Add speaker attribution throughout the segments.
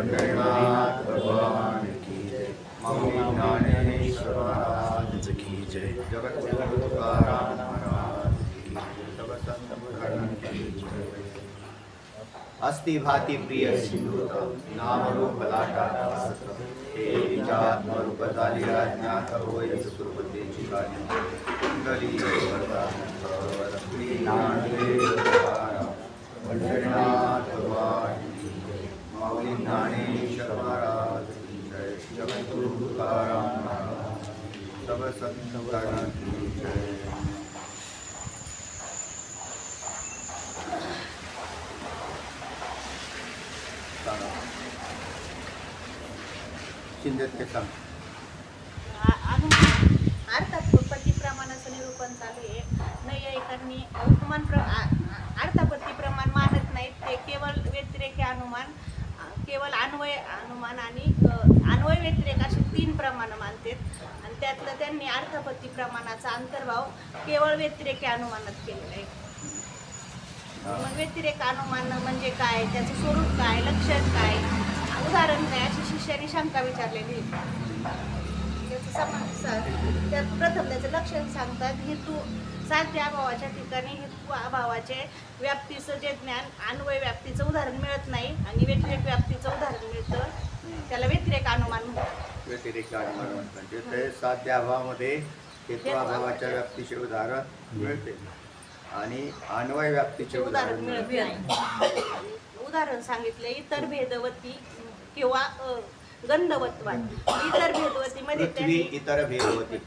Speaker 1: पंढरीनाथ भगवान की जय। मौली ज्ञानेश्वर महाराज की जय। जगद्गुरु तुकाराम महाराज की जय। सब संत भगवान की जय। अस्ति भाति प्रिय सिंधुता नाम रूप लाटा हे विचात्मरूप झाली अज्ञात होय सुकृतीची गाणी कुंडली पंढरीनाथ भगवान की जय। मौली ज्ञानेश्वर महाराज की जय। जगद्गुरु तुकाराम महाराज सब संत भगवान की जय।
Speaker 2: अर्थापत्ती प्रमाणाचं निरूपण चालू आहे. नैयायिकांनी अर्थापत्ती प्रमाण मानत नाहीत. ते केवळ व्यतिरेकी अनुमान, केवळ अन्वय अनुमान आणि अन्वय व्यतिरेक असे 3 प्रमाण मानतात. आणि त्यातलं त्यांनी अर्थापत्ती प्रमाणाचा अंतर्भाव केवळ व्यतिरेकी अनुमानात केलेला आहे. मग व्यतिरेक अनुमान म्हणजे काय, त्याचं स्वरूप काय, लक्षण काय, उदाहरण काय, अशी शिष्याने शंका विचारलेली. त्यात प्रथम त्याचं लक्षण सांगतात. हेतू साध्य अभावाच्या ठिकाणी हेतू अभावाचे व्याप्तीचं जे ज्ञान अन्वय व्याप्तीचं उदाहरण मिळत नाही आणि व्यतिरेक व्याप्तीचं उदाहरण मिळतं, त्याला व्यतिरेक अनुमान म्हणतात.
Speaker 1: व्यतिरेक अनुमान म्हणजे ते साध्य अभावामध्ये हेतू अभावाच्या व्याप्तीचे उदाहरण मिळते आणि अन्वय व्याप्तीचे उदाहरण मिळत नाही.
Speaker 2: उदाहरण सांगितले इतर भेदवती किंवा गंधवत्वात. इतर भेदवती मध्ये
Speaker 1: पृथ्वी इतर भेदवती,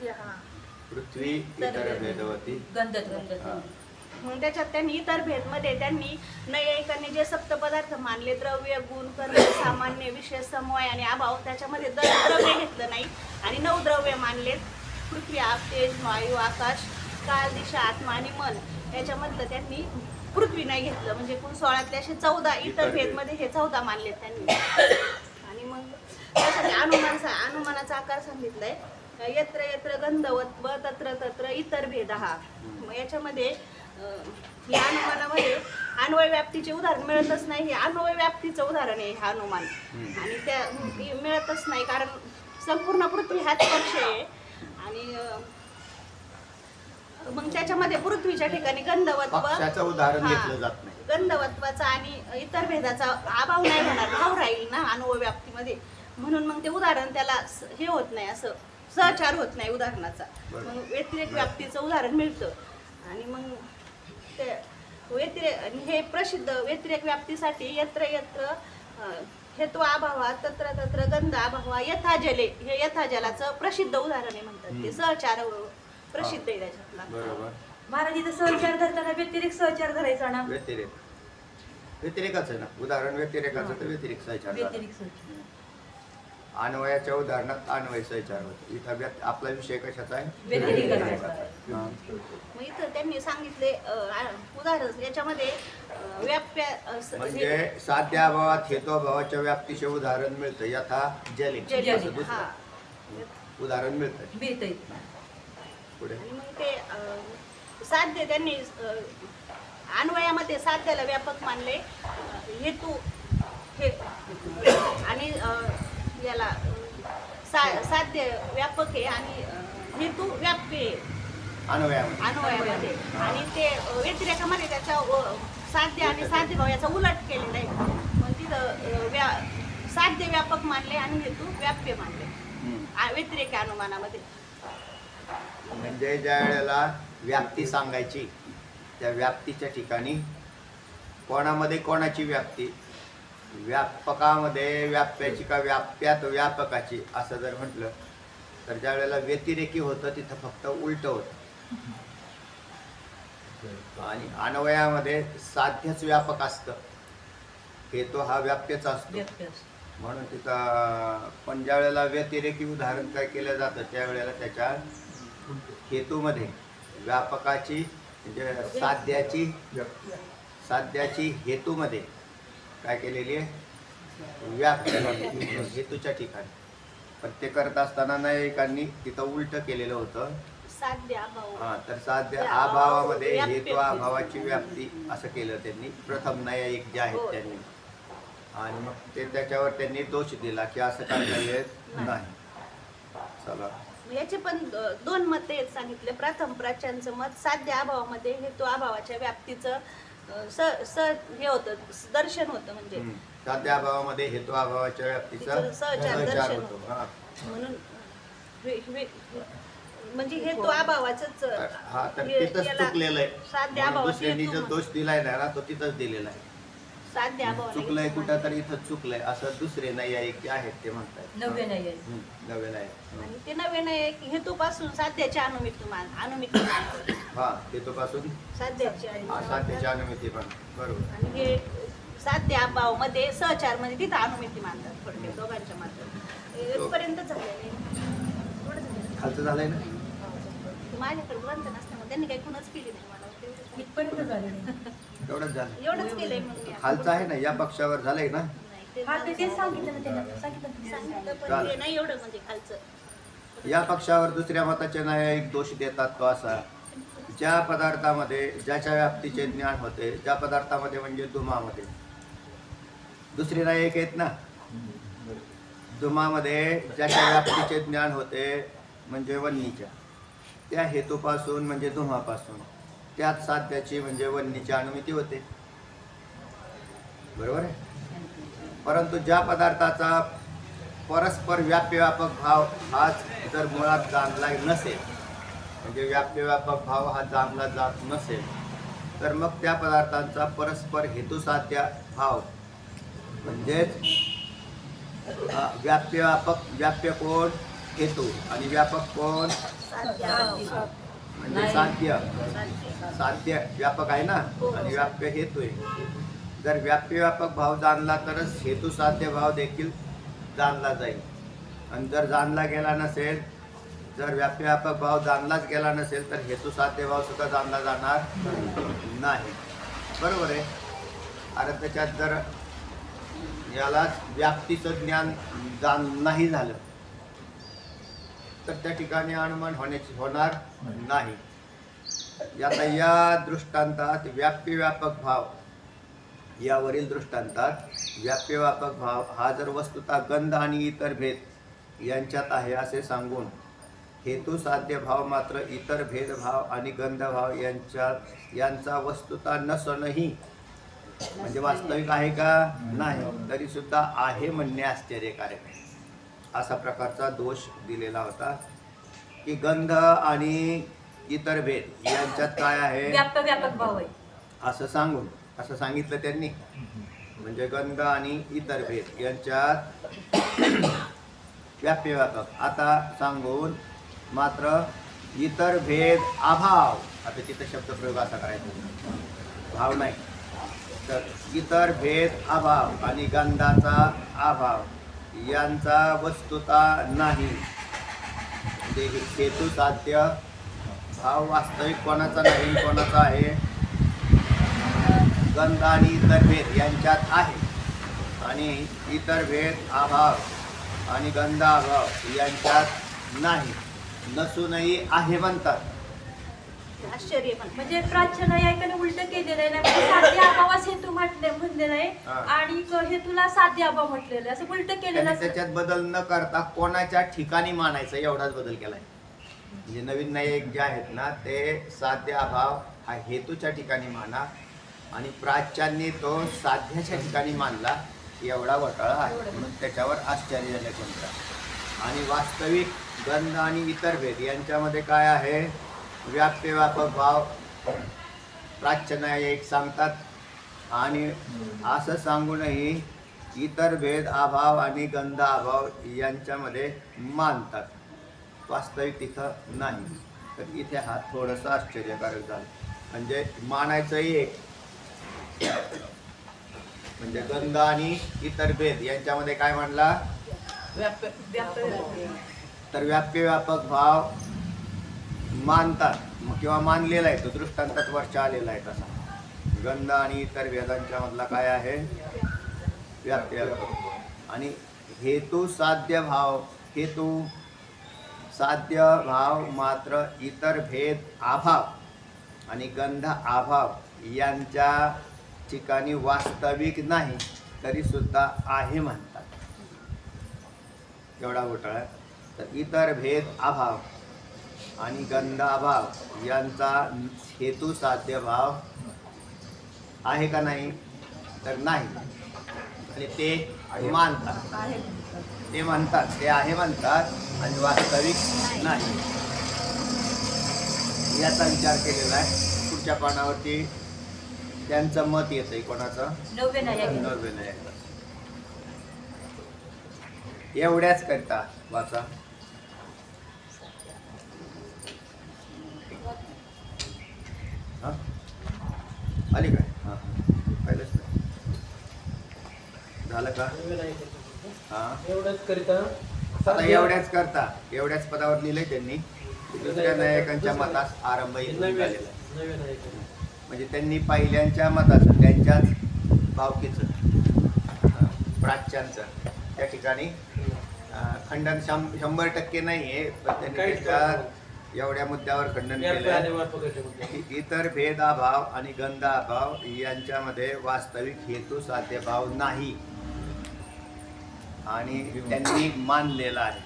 Speaker 1: पृथ्वी इतर भेदवती
Speaker 2: मग त्याच्यात त्यांनी इतर भेद मध्ये त्यांनी नैयायिकांनी जे सप्त पदार्थ मानले, द्रव्य, गुण, कर्म, सामान्य, विषय, समवाय आणि अभाव, त्याच्यामध्ये द्रव्य घेतलं नाही आणि 9 द्रव्य मानलेत. पृथ्वी, आप, तेज, वायू, आकाश, काल, दिशा, आत्मा आणि मन. याच्यामधलं त्यांनी पृथ्वी नाही घेतलं. म्हणजे एकूण 16 असे 14 इतर भेद मध्ये हे 14 मानलेत त्यांनी. आणि मग त्यासाठी अनुमानाचा आकार सांगितलाय. यत्र यत्र गंधवत्व तत्र तत्र इतर भेद. मग याच्यामध्ये या अनुमानामध्ये अन्वय व्याप्तीचे उदाहरण मिळतच नाही. हे अन्वय व्याप्तीचं उदाहरण आहे हे अनुमान. आणि त्या मिळतच नाही कारण संपूर्ण पृथ्वी हाच पक्ष आहे. आणि मग त्याच्यामध्ये पृथ्वीच्या ठिकाणी
Speaker 1: पक्षाचं उदाहरण घेतलं जात नाही.
Speaker 2: गंधवत्वाचा आणि इतर भेदाचा अभाव नाही होणार, भाव राहील ना अन्वय व्याप्तीमध्ये. म्हणून मग ते उदाहरण त्याला हे होत नाही, असं सहचार होत नाही उदाहरणाचा. मग व्यतिरेक व्याप्तीचं उदाहरण मिळतं. आणि मग ते हे प्रसिद्ध व्यतिरेक व्याप्तीसाठी यत्र यत्र हेतू अभावा तत्र तत्र गंध अभावा यथा जले, हे यथा जलाचं प्रसिद्ध उदाहरण आहे म्हणतात. ते सहचार प्रसिद्ध आहे त्याच्यातला.
Speaker 1: बरोबर.
Speaker 3: महाराज इथं सहचार धरताना व्यतिरेक सहचार धरायचा ना.
Speaker 1: व्यतिरेकाच आहे ना उदाहरण. व्यतिरेकाचं तर व्यतिरिक सहचार. अन्वयाच्या उदाहरणात अन्वय सहचार होतो. इथं आपला विषय कशाचा आहे?
Speaker 3: व्यतिरेकाचा.
Speaker 2: मग इथं त्यांनी सांगितले उदाहरण याच्यामध्ये व्याप्य
Speaker 1: म्हणजे साध्य अभावात हेतू अभावाच्या व्याप्तीचे उदाहरण मिळतं. यथा जले उदाहरण मिळतं. पुढे
Speaker 2: मग ते साध्य त्यांनी अन्वयामध्ये साध्याला व्यापक मानले. हेतू हे आणि याला साध्य व्यापक आहे आणि हेतू व्याप्य आहे अन्वयामध्ये. आणि ते व्यतिरेकामध्ये त्याच्या साध्य आणि साध्य भाव याचा उलट केलेला आहे. मग तिथं साध्य व्यापक मानले आणि हेतू व्याप्य मानले व्यतिरेक अनुमानामध्ये.
Speaker 1: म्हणजे ज्या वेळेला व्याप्ती सांगायची त्या व्याप्तीच्या ठिकाणी कोणामध्ये कोणाची व्याप्ती, व्यापकामध्ये व्याप्याची का व्याप्यात व्यापकाची असं जर म्हटलं तर ज्या वेळेला व्यतिरेकी होतं तिथं फक्त उलट होतं. आणि अन्वयामध्ये साध्यच व्यापक असतं. हेतू हा व्याप्यच असतो म्हणून तिथं. पण ज्या वेळेला व्यतिरेकी उदाहरण काय केलं जातं त्यावेळेला त्याच्या हेतूमध्ये व्यापकाची म्हणजे साध्याची हेतूमध्ये काय केलेली आहे? व्याप्ती हेतूच्या ठिकाणी. पण ते करत असताना नायकांनी तिथं उलट केलेलं होतं. तर साध्य अभावामध्ये हेतू अभावाची व्याप्ती असं केलं त्यांनी. प्रथम न्यायिक जे आहेत त्यांनी. आणि मग ते त्याच्यावर त्यांनी दोष दिला की असं करता येत नाही. चला
Speaker 2: याचे पण दोन मते सांगितले. प्रथम प्राच्यांचं मत साध्य अभावामध्ये हेतू अभावाच्या व्याप्तीचं हे होतं, दर्शन होतं. म्हणजे
Speaker 1: साध्य अभावामध्ये हेतू अभावाच्या व्याप्तीचा
Speaker 2: सहचार
Speaker 1: सहचार
Speaker 2: दर्शन
Speaker 1: होतो.
Speaker 2: म्हणून म्हणजे हेतू अभावाचंच
Speaker 1: हा तर तिथंच चुकलेलं आहे.
Speaker 2: साध्य
Speaker 1: म्हणून
Speaker 2: अभावाचे
Speaker 1: दुसऱ्यांनी जो
Speaker 2: हेतू
Speaker 1: दोष दिलाय ना तो तिथंच दिलेला आहे.
Speaker 2: साध्य अभाव
Speaker 1: चुकलंय कुठं तरी इथं चुकलंय असं दुसरे नाही आहे की आहेत ते म्हणतात.
Speaker 3: नव्हे नाही
Speaker 1: नवे नाही.
Speaker 2: आणि ते नवे नाही हेतूपासून साध्याची अनुमिती मानतो.
Speaker 1: हा हेतूपासून
Speaker 2: साध्याची
Speaker 1: साध्याची अनुमिती पण बरोबर.
Speaker 2: आणि हे साध्य अभाव मध्ये सहचार म्हणजे तिथं अनुमिती मानतात थोडक्यात दोघांच्या मात्र इथपर्यंत झालेले.
Speaker 1: खालचं झालंय ना.
Speaker 2: माझ्याकडे ग्रंथ नसल्यामुळे त्यांनी काही कुणच केली नाही मला.
Speaker 3: इथपर्यंत झाले
Speaker 1: एवढंच झालं.
Speaker 2: एवढंच केलंय मग मी.
Speaker 1: खालचं आहे ना या पक्षावर झालंय ना.
Speaker 2: नाही, ते
Speaker 3: हा ते सांगितलं ना त्यांना सांगितलं
Speaker 2: सांगितलं पण ते नाही एवढं म्हणजे खालचं.
Speaker 1: या पक्षावर दुसऱ्या मताचे न्यायिक दोष देतात तो असा, ज्या पदार्थामध्ये ज्याच्या व्याप्तीचे ज्ञान होते, ज्या पदार्थामध्ये म्हणजे धुमामध्ये, दुसरे न्यायिक आहेत ना, धुमामध्ये ज्याच्या व्याप्तीचे ज्ञान होते म्हणजे वन्नीच्या, त्या हेतूपासून म्हणजे धुमापासून त्यात साध्याची म्हणजे वन्नीची अनुमिती होते. बरोबर आहे. परंतु ज्या पदार्थाचा परस्पर व्याप्यव्यापक भाव हाच जर मुळात जाणला नसेल, म्हणजे व्याप्यव्यापक भाव हा जाणला जात नसेल, तर मग त्या पदार्थांचा परस्पर हेतुसाध्य भाव म्हणजेच व्याप्य कोण हेतू आणि व्यापक कोण म्हणजे साध्य व्यापक आहे ना आणि व्याप्य हेतू आहे. जर व्याप्यव्यापक भाव जाणला तरच हेतू साध्य भाव देखील जाणला जाईल. आणि जर जाणला गेला नसेल, जर व्याप्यव्यापक भाव जाणलाच गेला नसेल तर हेतू साध्य भाव सुद्धा जाणला जाणार नाही. बरोबर आहे. अरे त्याच्यात जर यालाच व्याप्तीचं ज्ञान नाही झालं तर त्या ठिकाणी अनुमान होणार नाही. आता या दृष्टांतात व्याप्यव्यापक भाव, यावरील दृष्टांतात व्याप्यव्यापक भाव हा जर वस्तुता गंध आणि इतर भेद यांच्यात आहे असे सांगून हेतू साध्य भाव मात्र इतर भेदभाव आणि गंधभाव यांचा वस्तुता नसूनही म्हणजे वास्तविक आहे का नाही तरी सुद्धा आहे म्हणणे आश्चर्यकारक आहे. असा प्रकारचा दोष दिलेला होता की गंध आणि इतर भेद यांच्यात काय आहे
Speaker 3: व्यापक भाव आहे
Speaker 1: असं सांगून असं सांगितलं त्यांनी. म्हणजे गंध आणि इतर भेद यांच्यात व्याप्यव्यापक आता सांगून मात्र इतर भेद अभाव, आता तिथं शब्दप्रयोग असा करायचा भाव नाही तर इतर भेद अभाव आणि गंधाचा अभाव यांचा वस्तुता नाही. हेतू साध्य भाव वास्तविक कोणाचा नाही, कोणाचा आहे गंध आणि इतर भेद यांच्यात आहे. आणि इतर भेद अभाव आणि गंध अभाव यांच्यात नाही, नसूनही आहे म्हणतात.
Speaker 2: आश्चर्य पण
Speaker 3: म्हणजे प्राच्य न्यायिकाने उलट केलेलं आहे. म्हणजे साध्य अभावास हेतू म्हटलेलं आहे आणि हेतूला साध्य अभाव म्हटलेलं आहे, असं उलट केलेलं आहे.
Speaker 1: त्याच्यात बदल न करता कोणाच्या ठिकाणी मानायचं एवढाच बदल केलाय. म्हणजे नवीन न्यायिक जे आहेत ना ते साध्य अभाव हा हेतूच्या ठिकाणी माना आणि प्राच्यांनी तो साध्याच्या ठिकाणी मानला, एवढा घोटाळा आहे. म्हणून त्याच्यावर आश्चर्यजनक म्हणतात. आणि वास्तविक गंध आणि इतर भेद यांच्यामध्ये काय आहे व्याप्यव्यापक भाव प्राच्य न्यायिक सांगतात. आणि असं सांगूनही इतर भेद अभाव आणि गंध अभाव यांच्यामध्ये मानतात. वास्तविक तिथं नाही. तर इथे हा थोडंसं आश्चर्यकारक झालं. म्हणजे मानायचंही एक म्हणजे गंध आणि इतर भेद यांच्यामध्ये काय म्हणला तर व्याप्यव्यापक भाव मानतात किंवा मानलेला आहे. तो दृष्टांतात वरच्या आलेला आहे तसा. गंध आणि इतर भेदांच्या मधला काय आहे व्याप्यव्यापक. आणि हेतू साध्य भाव, हेतू साध्य भाव मात्र इतर भेद अभाव आणि गंध अभाव यांच्या ठिकाणी वास्तविक नाही. तरी सुद्धा आहे म्हणतात. एवढा घोटाळा. तर इतर भेद अभाव आणि गंध अभाव यांचा हेतू साध्य भाव आहे का नाही? तर नाही. आणि ते मानतात, ते म्हणतात, ते आहे म्हणतात आणि वास्तविक नाही. याचा विचार केलेला आहे. पुढच्या पानावरती त्यांचं मत येतंय. कोणाचं? नव्वे. एवढ्याच करता वाचा. आली काय? हां पाहिलंच नाही. झालं का? हां
Speaker 4: एवढंच करिता
Speaker 1: आता एवढ्याच करता एवढ्याच पदावर लिहिलंय त्यांनी. दुसऱ्या नायकांच्या मतास आरंभ झालेला आहे. म्हणजे त्यांनी पहिल्यांच्या मताचं त्यांच्याच भावकीचं प्राच्यांचं त्या ठिकाणी खंडन 100% नाही आहे, पण त्यांनी त्याच्या एवढ्या मुद्द्यावर खंडन केलं आहे. इतर भेद अभाव आणि गंध अभाव यांच्यामध्ये वास्तविक हेतू साध्य भाव नाही आणि त्यांनी मानलेला आहे,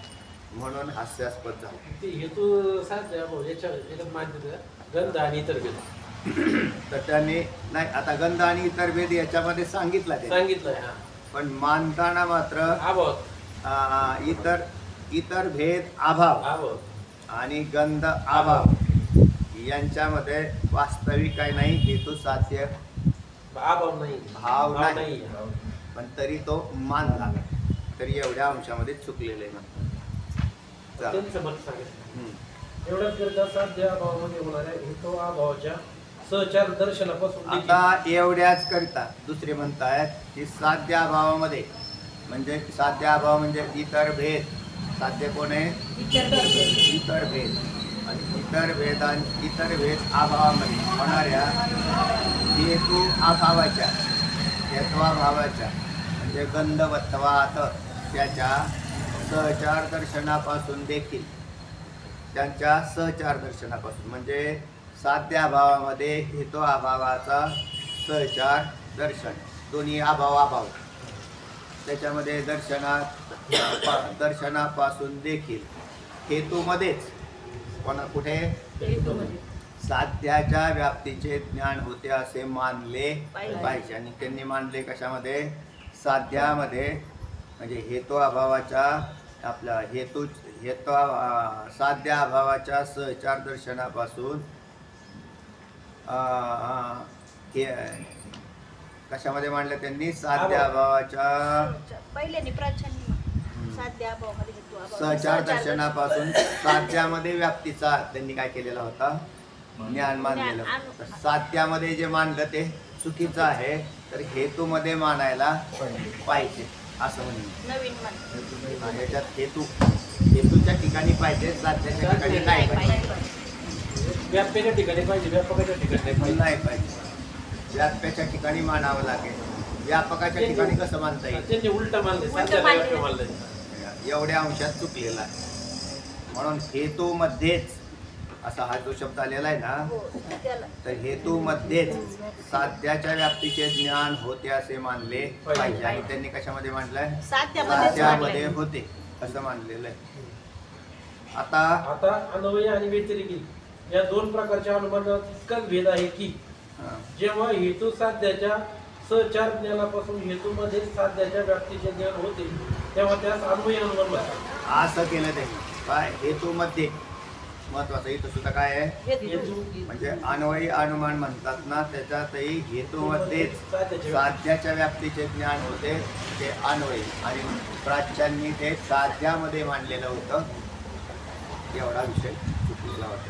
Speaker 1: म्हणून हास्यास्पद झालं.
Speaker 4: हेतू साध्य भाव याच्यात मान्य गंध आणि इतर भेद.
Speaker 1: तर त्यांनी नाही. आता गंध आणि इतर भेद याच्यामध्ये सांगितलंय, पण मानताना मात्र
Speaker 4: अभाव
Speaker 1: इतर भेद अभाव आणि गंध अभाव यांच्यामध्ये वास्तविक काही नाही, हेतू साध्य भाव नाही, पण तरी तो मानला. तरी एवढ्या अंशामध्ये चुकलेले म्हणतात.
Speaker 4: एवढंच करता साध्य अभावामध्ये होणाऱ्या हेतू अभावाच्या सहचार दर्शनापासून
Speaker 1: आता एवढ्याच करता दुसरे म्हणतायत की साध्य अभावामध्ये, म्हणजे साध्य अभाव म्हणजे इतर भेद. साध्य कोण आहे? इतर भेद. आणि इतर भेद अभावामध्ये होणाऱ्या हेतू अभावाच्या हेत्वाभावाच्या म्हणजे गंधवत्वात त्याच्या सहचार दर्शनापासून देखील, त्यांच्या सहचार दर्शनापासून म्हणजे साध्य अभावामध्ये हेतू अभावाचा सहचार दर्शन, दोन्ही अभाव त्याच्यामध्ये दर्शनापासून देखील हेतूमध्येच कुठे साध्याच्या व्याप्तीचे ज्ञान होते असे मानले पाहिजे. आणि त्यांनी मानले कशामध्ये? साध्यामध्ये. म्हणजे हेतू अभावाच्या आपला हेतू साध्य अभावाच्या सहचार दर्शनापासून कशामध्ये मांडलं त्यांनी? साध्य अभावाच्या
Speaker 2: पहिल्याने प्राच्यांनी साध्य अभावामध्ये
Speaker 1: सहचार दर्शनापासून साध्यामध्ये व्याप्तीचा त्यांनी काय केलेला होता? ज्ञान मानलेलं. साध्यामध्ये जे मानलं ते चुकीचं आहे, तर हेतूमध्ये मानायला पाहिजे असं म्हणून नवीन ह्याच्यात हेतूच्या ठिकाणी पाहिजे, साध्याच्या ठिकाणी नाही पाहिजे.
Speaker 4: व्याप्याच्या ठिकाणी पाहिजे, व्यापकाच्या ठिकाणी
Speaker 1: नाही पाहिजे. व्याप्याच्या ठिकाणी मानावं लागेल. व्यापकाच्या ठिकाणी कसं मानता येईल?
Speaker 4: त्यांनी उलट मानले.
Speaker 1: एवढ्या अंशात चुकलेला आहे. म्हणून हेतूमध्येच असा हा जो शब्द आलेला आहे ना, तर हेतूमध्येच साध्याच्या व्याप्तीचे ज्ञान होते असे मानले पाहिजे. आणि त्यांनी कशामध्ये मांडलंय? साध्यामध्ये होते असं मानलेलं आहे.
Speaker 4: आता अन्वय आणि व्यतिरिकी या दोन प्रकारच्या अनुमानात इतकाच भेद आहे की जेव्हा हेतू साध्याच्या सहचार ज्ञानापासून हेतूमध्ये साध्याच्या व्याप्तीचे ज्ञान होते तेव्हा त्यास अन्वय अनुमान म्हणतात.
Speaker 1: असं केलं ते काय? हेतूमध्ये महत्वाचं इथं सुद्धा काय आहे?
Speaker 4: हेतू
Speaker 1: म्हणजे अन्वयी अनुमान म्हणतात ना, त्याच्यातही हेतूमध्येच साध्याच्या व्याप्तीचे ज्ञान होते ते अन्वयी. आणि प्राच्यांनी ते साध्यामध्ये मांडलेलं होतं. एवढा विषय चुकलेला होता,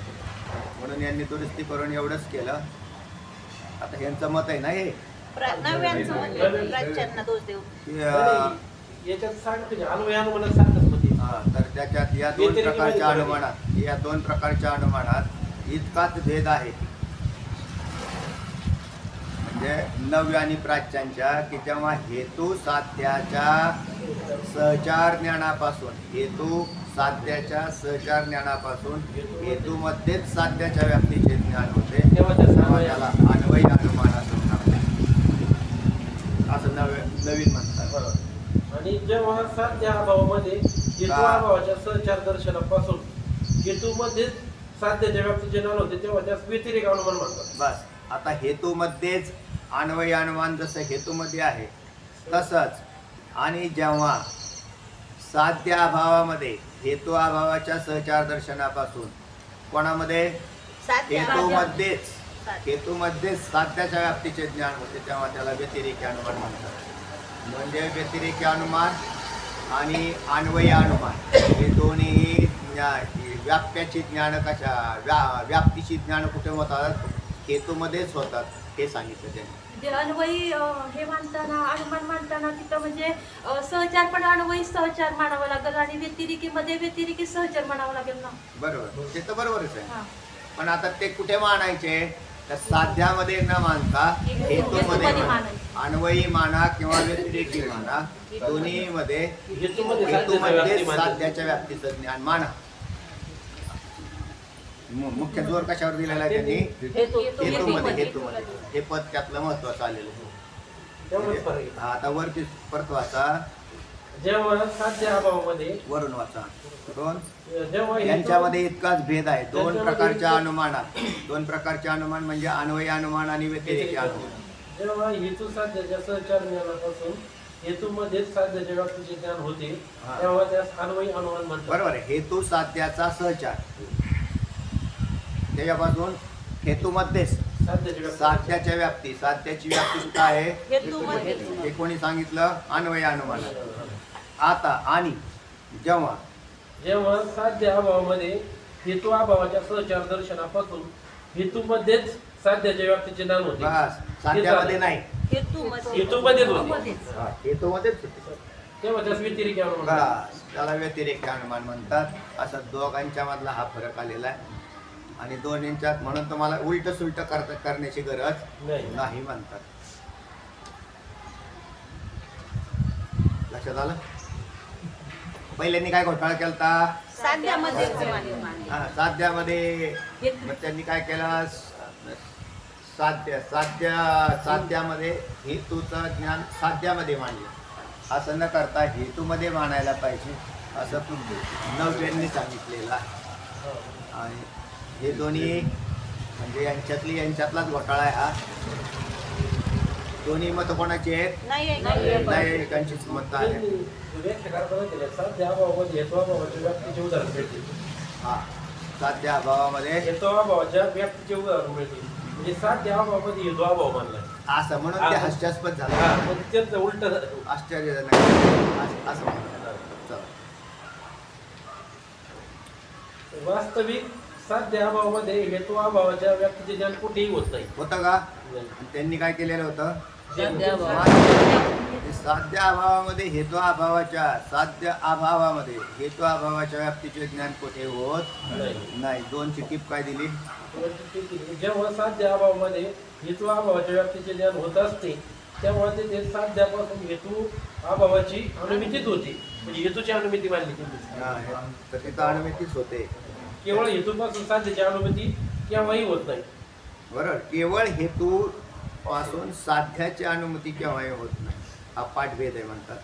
Speaker 1: म्हणून यांनी दुरुस्ती करून एवढंच केलं. आता यांचं मत आहे ना हे
Speaker 4: याच्यात सांगतो अन्वय अनुमानात सांगतात.
Speaker 1: तर त्याच्यात या दोन प्रकारच्या अनुमानात इतकाच भेद आहे. म्हणजे नव्य आणि प्राच्यांच्या की जेव्हा हेतू साध्याच्या सहचार ज्ञानापासून हेतूमध्येच साध्याच्या व्याप्तीचे ज्ञान होते तेव्हा त्याला अन्वयी अनुमान असं म्हणतात. असं नवीन म्हणतात.
Speaker 4: आणि जेव्हा साध्य अभावामध्ये हेतू अभावाच्या सहचार दर्शनापासून हेतूमध्येच साध्याच्या व्याप्तीचे ज्ञान होते तेव्हा त्यास व्यतिरेक अनुमान म्हणतात.
Speaker 1: बस आता हेतूमध्येच अन्वयी अनुमान जसं हेतूमध्ये आहे तसंच, आणि जेव्हा साध्य अभावामध्ये हेतू अभावाच्या सहचार दर्शनापासून कोणामध्ये हेतूमध्येच साध्याच्या व्याप्तीचे ज्ञान होते तेव्हा त्याला व्यतिरेकी अनुमान म्हणतात. म्हणजे व्यतिरेकी अनुमान आणि अन्वयी अनुमान हे दोन्ही व्याप्याची ज्ञान व्याप्तीची ज्ञान कुठे होतात? हेतूमध्येच होतात हे सांगितलं त्यांनी.
Speaker 3: म्हणजे अन्वयी हे मानताना अनुमान मानताना तिथं म्हणजे सहचार पण अन्वयी सहचार मानावं लागेल आणि व्यतिरिकीमध्ये व्यतिरिकी सहचार मानावं लागेल ना.
Speaker 1: बरोबर, ते तर बरोबरच आहे. पण आता ते कुठे मानायचे? तर साध्यामध्ये न मानता हेतूमध्ये अन्वयी माना किंवा व्यतिरेकी माना, दोन्ही मध्ये हेतूमध्ये साध्याच्या व्याप्तीचं ज्ञान माना. मुख्य जोर कशावर दिलेला आहे त्यांनी? हेतूमध्ये. हे पद त्यातलं महत्वाचं आलेलं आहे. आता वरती परत वाचा,
Speaker 4: जेव्हा साध्य अभावामध्ये
Speaker 1: वरून वाचा. यांच्यामध्ये इतकाच भेद आहे. दोन प्रकारच्या अनुमान म्हणजे अन्वयी अनुमान आणि व्यतिरेकी अनुमान.
Speaker 4: जेव्हा हेतू साध्याच्या सहचार ज्ञानापासून हेतूमध्येच साध्याच्या व्याप्तीचे ज्ञान होते तेव्हा त्यास अन्वयी अनुमान म्हणतात.
Speaker 1: बरोबर आहे. हेतू साध्याचा सहचार, त्याच्यापासून हेतूमध्येच साध्याच्या व्याप्ती. साध्याची व्याप्ती कुठं आहे? हे कोणी सांगितलं? अन्वयी अनुमान. आता आणि जेव्हा
Speaker 4: साध्य अभावामध्ये हेतू अभावाच्या सहचार दर्शनापासून हेतूमध्येच साध्याच्या व्याप्तीचे ज्ञान होते.
Speaker 1: साध्यामध्ये नाही,
Speaker 4: हेतूमध्येच होते. तेव्हा त्यास व्यतिरेकी अनुमान.
Speaker 1: त्याला व्यतिरेकी अनुमान म्हणतात. असं दोघांच्या मधला हा फरक आलेला आहे. आणि दोन्हींच्यात म्हणून तुम्हाला उलट सुलट करण्याची गरज नाही म्हणतात. लक्षात आलं? पहिल्यांनी काय घोटाळा केलता? साध्यामध्ये त्यांनी काय केलं? साध्यामध्ये हेतूचं ज्ञान साध्यामध्ये मांडलं. असं न करता हेतूमध्ये मानायला पाहिजे असं नव्यांनी सांगितलेलं आहे. आणि हे दोन्ही म्हणजे यांच्यातलाच घोटाळा आहे हा. दोन्ही मत कोणाची आहेत? नाही, एकांचीच मत आहे.
Speaker 4: साध्य अभावामध्ये हेतू अभावाच्या व्याप्तीचे उदाहरण मिळते.
Speaker 1: साध्य अभावामध्ये
Speaker 4: हेतू अभावाच्या व्याप्तीचे उदाहरण मिळते. म्हणजे साध्य अभावामध्ये हेतू अभाव मानला
Speaker 1: असं म्हणून ते हास्यास्पद झालं.
Speaker 4: त्याचं उलट
Speaker 1: आश्चर्यजनक असं म्हणतात.
Speaker 4: वास्तविक साध्य अभावामध्ये हेतू अभावाच्या व्याप्तीचे ज्ञान कुठेही होत नाही.
Speaker 1: होतं का? त्यांनी काय केलेलं होतं? साध्य अभावामध्ये हेतू अभावाच्या व्याप्तीचे ज्ञान कुठे होत नाही. दोनची टीप काय दिली?
Speaker 4: जेव्हा साध्य अभावामध्ये हेतू अभावाच्या व्याप्तीचे ज्ञान होत असते तेव्हा ते साध्यापासून हेतू अभावाची अनुमितीच होती. म्हणजे हेतूची अनुमिती मानली
Speaker 1: तर तिथं अनुमितीच होते.
Speaker 4: केवळ हेतूपासून साध्याची अनुमती केव्हाही होत नाही.
Speaker 1: बरोबर, केवळ हेतू पासून साध्याची अनुमती केव्हाही होत नाही. हा पाठभेद आहे म्हणतात.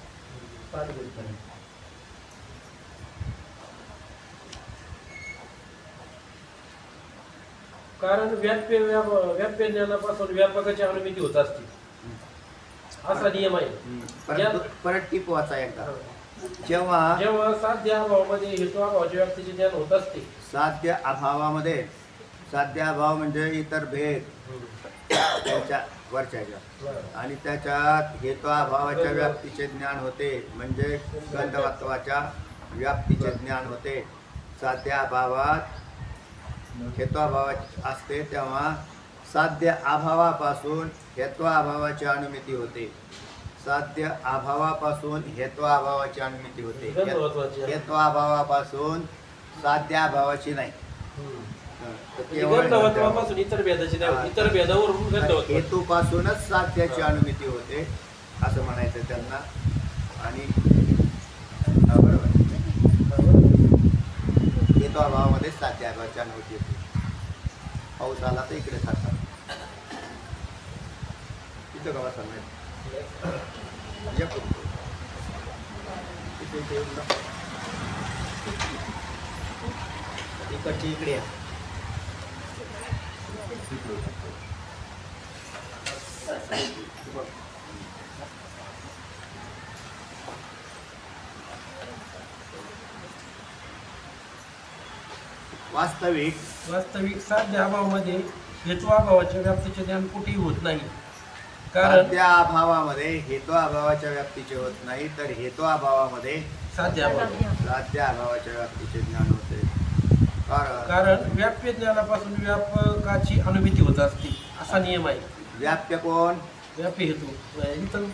Speaker 4: कारण व्याप्य ज्ञानापासून व्यापकाची अनुमती होत असते असा नियम आहे.
Speaker 1: परत टीप वाचा एकदा. जेव्हा
Speaker 4: साध्य अभावामध्ये हेतू अभावाच्या व्याप्तीचे ज्ञान होत असते.
Speaker 1: साध्य अभाव म्हणजे इतर भेद त्यांच्या वरच्या आणि त्याच्यात हेतू अभावाच्या व्याप्तीचे ज्ञान होते. म्हणजे गंधवत्वाच्या व्याप्तीचे ज्ञान होते. साध्य अभावात हेतू अभावाची असते तेव्हा साध्य अभावापासून हेतू अभावाची अनुमिती होते. साध्य अभावापासून हेतू अभावाची अनुमिती होते. हेतू अभावापासून साध्य अभावाची नाही. हेतूपासूनच साध्याची अनुमिती होते असं म्हणायचं त्यांना. आणि बरोबर हेतू अभावामध्ये साध्य अभावाची अनुमिती होते. पाऊस आला तर इकडे थांबा. तिथं गावात सांगायचं. इकडची इकडे या.
Speaker 4: वास्तविक साध्य अभावामध्ये हेतू अभावाच्या व्याप्तीचे ज्ञान कुठेही होत नाही. कारण
Speaker 1: साध्य अभावामध्ये हेतू अभावाच्या व्याप्तीचे होत नाही, तर हेतू अभावामध्ये
Speaker 4: साध्य अभाव,
Speaker 1: साध्य अभावाच्या व्याप्तीचे ज्ञान होते.
Speaker 4: कारण व्याप्य ज्ञानापासून व्यापकाची अनुभूती होत असते असा नियम आहे.
Speaker 1: व्याप्य कोण?
Speaker 4: व्याप्य हेतू इथं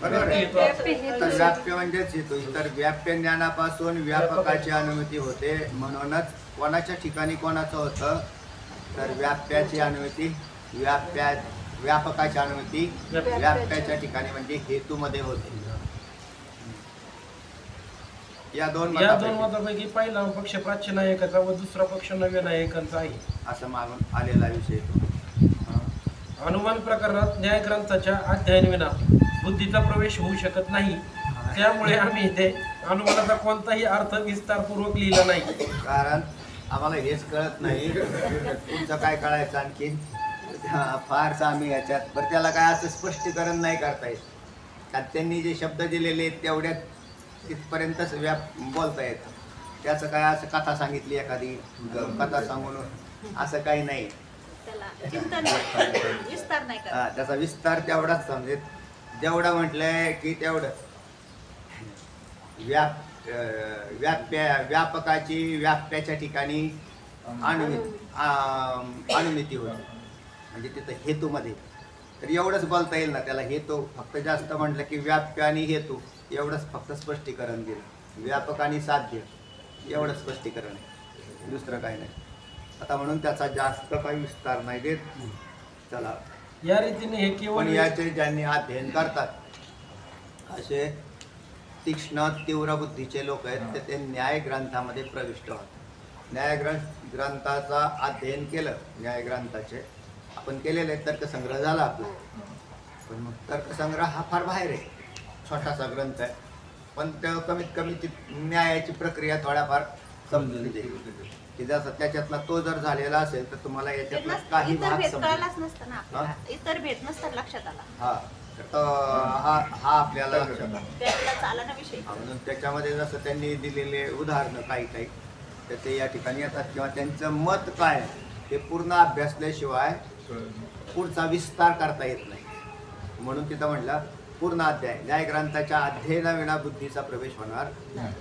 Speaker 1: बरोबर आहे.
Speaker 3: व्याप्य हेतू.
Speaker 1: तर व्याप्य म्हणजेच हेतू. तर व्याप्य ज्ञानापासून व्यापकाची अनुभूती होते. म्हणूनच कोणाच्या ठिकाणी कोणाचं होतं, तर व्याप्याची अनुभूती व्यापकाची अनुभूती व्याप्याच्या ठिकाणी म्हणजे हेतूमध्ये होते. या दोन
Speaker 4: मतापैकी पहिला पक्ष प्राच्य नायकाचा व दुसरा पक्ष नव्या नायकांचा आहे
Speaker 1: असं मागून आलेला विषय तो.
Speaker 4: अनुमान प्रकरणात न्यायग्रंथाच्या अध्ययनाविना बुद्धीचा प्रवेश होऊ शकत नाही. त्यामुळे आम्ही इथे अनुमानाचा कोणताही अर्थ विस्तारपूर्वक लिहिला नाही.
Speaker 1: कारण आम्हाला हेच कळत नाही, तुमचं काय कळायचं आणखी फारसं आम्ही याच्यात. बरं त्याला काय असं स्पष्टीकरण नाही करता येत, कारण त्यांनी जे शब्द दिलेले आहेत तेवढ्यात तिथपर्यंतच बोलता येतं. त्याचं काय असं कथा सांगितली एखादी कथा सांगून असं काही नाही.
Speaker 2: त्याला चिंतन विस्तार नाही करत.
Speaker 1: त्याचा विस्तार तेवढाच समजेल. जेवढं म्हटलंय की तेवढं व्यापकाची व्याप्याच्या ठिकाणी अनुमिती होती म्हणजे तिथं हेतूमध्ये. तर एवढंच बोलता येईल ना त्याला. हेतू फक्त जास्त म्हटलं की व्याप्य आणि हेतू एवढंच फक्त स्पष्टीकरण दिलं. व्यापक आणि साध्य एवढं स्पष्टीकरण आहे, दुसरं काही नाही. आता म्हणून त्याचा जास्त काही विस्तार नाही देत. चला,
Speaker 4: या रीतीने हे
Speaker 1: पण
Speaker 4: केवळ
Speaker 1: याचे ज्यांनी अध्ययन करतात असे तीक्ष्ण तीव्र बुद्धीचे लोक आहेत, ते न्याय ग्रंथामध्ये प्रविष्ट होतात. ग्रंथाचा अध्ययन केलं, न्याय ग्रंथाचे आपण केलेले तर्कसंग्रह झाला आपला. पण मग तर्कसंग्रह हा फार बाहेर आहे, छोटासा ग्रंथ आहे, पण त्या कमीत कमी न्यायाची प्रक्रिया थोड्याफार समजून देईल की जसं त्याच्यातला तो जर झालेला असेल तर तुम्हाला याच्यातला काही
Speaker 2: इतर
Speaker 1: भाग
Speaker 2: भेद
Speaker 1: समजेल.
Speaker 2: कळलाच नसतं ना आपल्याला. इतर भेद नसतात लक्षात आला.
Speaker 1: हा तर हा आपल्याला लक्षात आला.
Speaker 2: त्याला आला ना विषय.
Speaker 1: म्हणून त्याच्यामध्ये जसं त्यांनी दिलेले उदाहरणं काही तर ते या ठिकाणी येतात, किंवा त्यांचं मत काय ते पूर्ण अभ्यासल्याशिवाय पुढचा विस्तार करता येत नाही. म्हणून तिथं म्हटलं पूर्ण अध्याय न्याय ग्रंथाच्या अध्ययनाविना बुद्धीचा प्रवेश होणार नाही.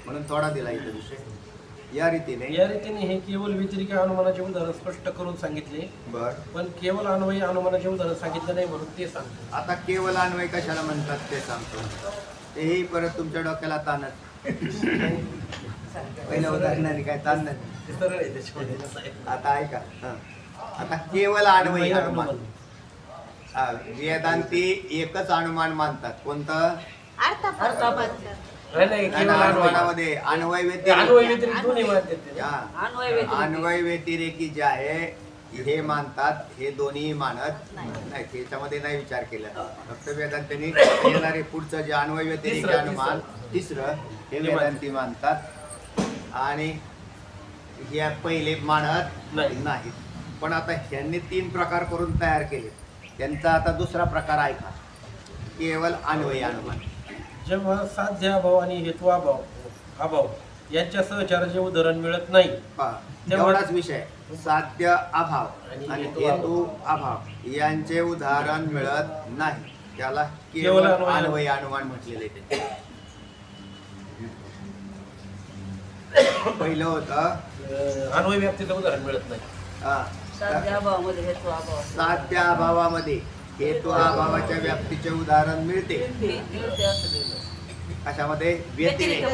Speaker 1: म्हणून थोडा दिला इथं विषय. या रीतीने
Speaker 4: हे केवळ व्यतिरिक्त अनुमानाचे उदाहरण स्पष्ट करून सांगितले.
Speaker 1: बर,
Speaker 4: पण केवळ अन्वयी अनुमानाचे उदाहरण सांगितलं नाही म्हणून ते सांगतो.
Speaker 1: आता केवळ अन्वय कशाला म्हणतात ते सांगतो. तेही परत तुमच्या डोक्याला ताणत. पहिल्या उदाहरणाने काय ताण नाही. आता ऐका, आता केवळ अन्वयी अनुमान. वेदांती एकच अनुमान मानतात. कोणतं? अनुमानामध्ये अन्वय व्यतिरेकी जे आहे हे मानतात, हे दोन्ही मानत नाही. त्याच्यामध्ये नाही विचार केला. फक्त वेदांतांनी येणारे पुढचं जे अन्वय व्यतिरेकी अनुमान तिसरं हे वेदांती मानतात आणि या पहिले मानत नाही. पण आता ह्यांनी 3 प्रकार करून तयार केले. त्यांचा आता दुसरा प्रकार ऐका, केवळ अन्वयी अनुमान.
Speaker 4: जेव्हा साध्य अभाव आणि हेतू अभाव यांच्या सहचाराचे उदाहरण मिळत नाही,
Speaker 1: तेवढाच विषय. साध्य अभाव आणि हेतू अभाव यांचे उदाहरण मिळत नाही, त्याला केवळ अन्वयी अनुमान म्हटलेले. पहिलं होतं
Speaker 4: अन्वय व्याप्तीचं उदाहरण मिळत नाही.
Speaker 3: साध्य अभावामध्ये हेतू अभाव.
Speaker 1: साध्य अभावामध्ये हेतू अभावाच्या व्याप्तीचे उदाहरण मिळते. कशामध्ये? व्यतिरेक.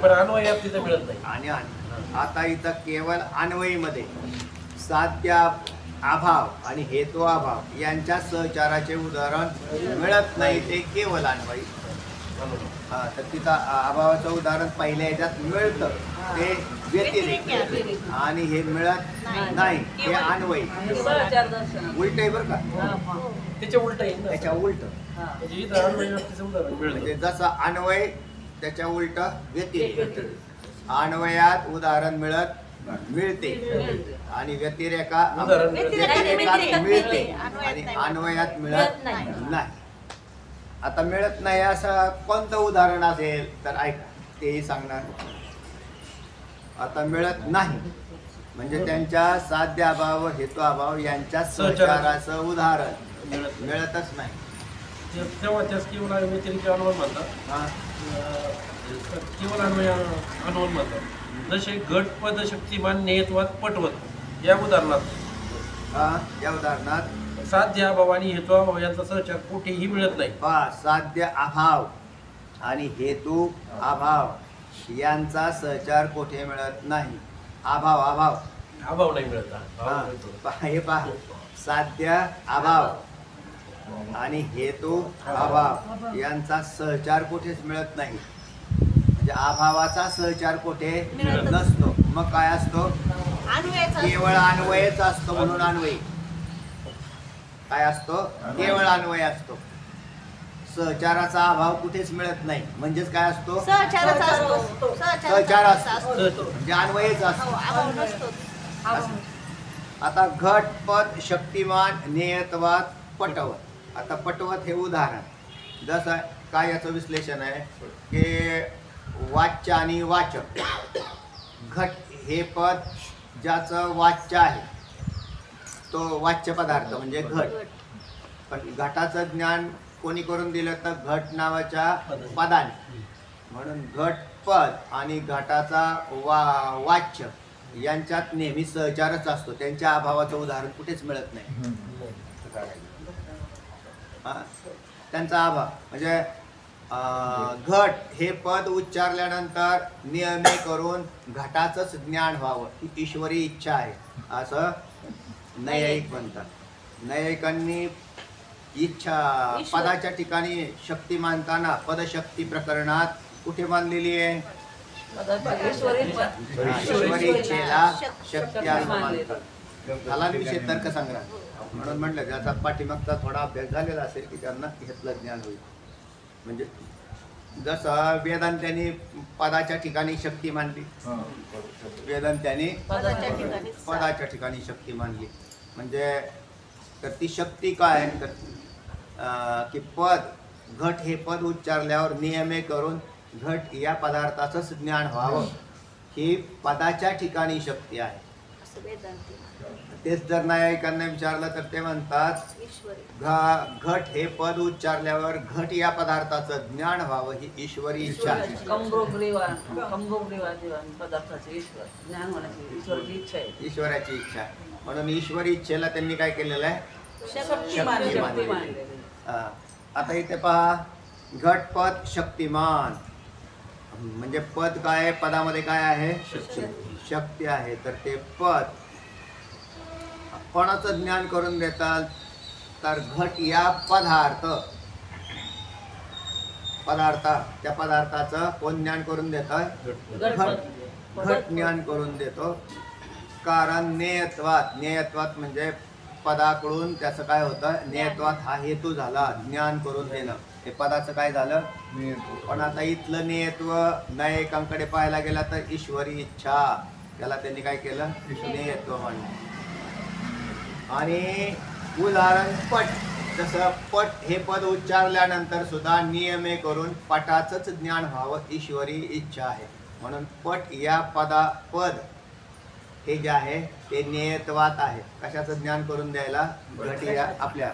Speaker 4: पण अन्वय व्याप्तीचं मिळत नाही.
Speaker 1: आणि आता इथं केवळ अन्वयीमध्ये साध्य अभाव आणि हेतू अभाव यांच्या सहचाराचे उदाहरण मिळत नाही, ते केवळ अन्वयी. तर तिथं अभावाचं उदाहरण पहिल्या ह्याच्यात मिळतं, ते व्यतिरेक. आणि हे मिळत नाही, हे अन्वयी. उलट आहे बरं का,
Speaker 4: त्याच्या उलट येईल.
Speaker 1: त्याच्या उलट
Speaker 4: म्हणजे इथं अन्वय व्याप्तीचं उदाहरण मिळत
Speaker 1: म्हणजे जसं अन्वय त्याच्या उलट व्यतिरेक. अन्वयात उदाहरण मिळते आणि व्यतिरेकात मिळते आणि अन्वयात मिळत नाही. आता मिळत नाही असं कोणतं उदाहरण असेल तर ऐका, तेही सांगणार. आता मिळत नाही म्हणजे त्यांच्या साध्य अभाव व हेतू अभाव यांच्या सहचाराचं उदाहरण मिळतच नाही.
Speaker 4: तेव्हा त्यास केवळ आणि व्यतिरिक्त अनुमान म्हणतात. केवळ अन्वय अनुमान म्हणतात. जसे घट पद शक्तिमान नेयत्वात पटवत या उदाहरणात साध्य अभाव आणि हेतू अभाव यांचा सहचार कुठेही मिळत नाही.
Speaker 1: साध्य अभाव आणि हेतू अभाव यांचा सहचार कुठे मिळत नाही. अभाव
Speaker 4: नाही मिळत.
Speaker 1: हे पहा, साध्य अभाव आणि हेतू अभाव यांचा सहचार कुठेच मिळत नाही. म्हणजे अभावाचा सहचार कुठे नसतो. मग काय असतो? केवळ अन्वयच असतो. म्हणून अन्वय काय असतो? केवळ अन्वय असतो. सहचाराचा अभाव कुठेच मिळत नाही. म्हणजेच काय असतो? सहचार असतो म्हणजे अन्वयच असतो. आता घट पद शक्तिमान नेयत्वात पटवत. आता पटवत हे उदाहरण जसं काय याचं विश्लेषण आहे की वाच्य आणि वाचक. घट हे पद ज्याचं वाच्य आहे तो वाच्य पदार्थ म्हणजे घट. पण घटाचं ज्ञान कोणी करून दिलं तर घट नावाच्या पदाने. म्हणून घट पद आणि घटाचा वाच्य यांच्यात नेहमी सहचारच असतो. त्यांच्या अभावाचं उदाहरण कुठेच मिळत नाही. त्यांचा अभाव म्हणजे घट हे पद उच्चारल्यानंतर नियमे करून घटाचंच ज्ञान व्हावं ही ईश्वरी इच्छा आहे असं नैयायिक म्हणतात. नैयायिकांनी इच्छा पदाच्या ठिकाणी शक्ती मानताना पदशक्ती प्रकरणात कुठे मानलेली आहे? ईश्वरी इच्छेला शक्ती असं मानतात. झाला विषय तर्कसंग्रह. म्हणून म्हटलं ज्याचा पाठीमागचा थोडा अभ्यास झालेला असेल की त्यांना घेतलं ज्ञान होईल. म्हणजे जसं वेदांत्यांनी पदाच्या ठिकाणी शक्ती मानली, वेदांत्यांनी पदाच्या ठिकाणी शक्ती मानली. म्हणजे तर ती शक्ती काय की पद घट हे पद उच्चारल्यावर नियमे करून घट या पदार्थाचंच ज्ञान व्हावं ही पदाच्या ठिकाणी शक्ती आहे. तेच जर न्यायिकांना विचारलं तर ते म्हणतात घट हे पद उच्चारल्यावर घट या पदार्थाचं ज्ञान व्हावं ही ईश्वरी इच्छा आहे. ईश्वराची इच्छा आहे. म्हणून ईश्वरी इच्छेला त्यांनी काय केलेलं आहे? शक्ती मानलेली. आता इथे पहा, घटपद शक्तिमान म्हणजे पद काय? पदामध्ये काय आहे? शक्ती आहे. तर ते पद कोणाचं ज्ञान करून देतात? तर घट या त्या पदार्थाचं कोण ज्ञान करून देतात? घट ज्ञान करून देतो. कारण नेयत्वात म्हणजे पदाकडून त्याचं काय होतं? नेयत्वात हा हेतू झाला, ज्ञान करून देणं. हे पदाचं काय झालं? पण आता इथलं नेयत्व न्यायिकांकडे पाहायला गेला तर ईश्वरी इच्छा, त्याला त्यांनी काय केलं? नेयत्व म्हणलं. आणि उदाहरण पट, जसं पट हे पद उच्चारल्यानंतर सुद्धा नियमे करून पटाचंच ज्ञान व्हावं ईश्वरी इच्छा आहे. म्हणून पट या पद हे जे आहे ते नेयत्वात आहे. कशाचं ज्ञान करून द्यायला? घट या आपल्या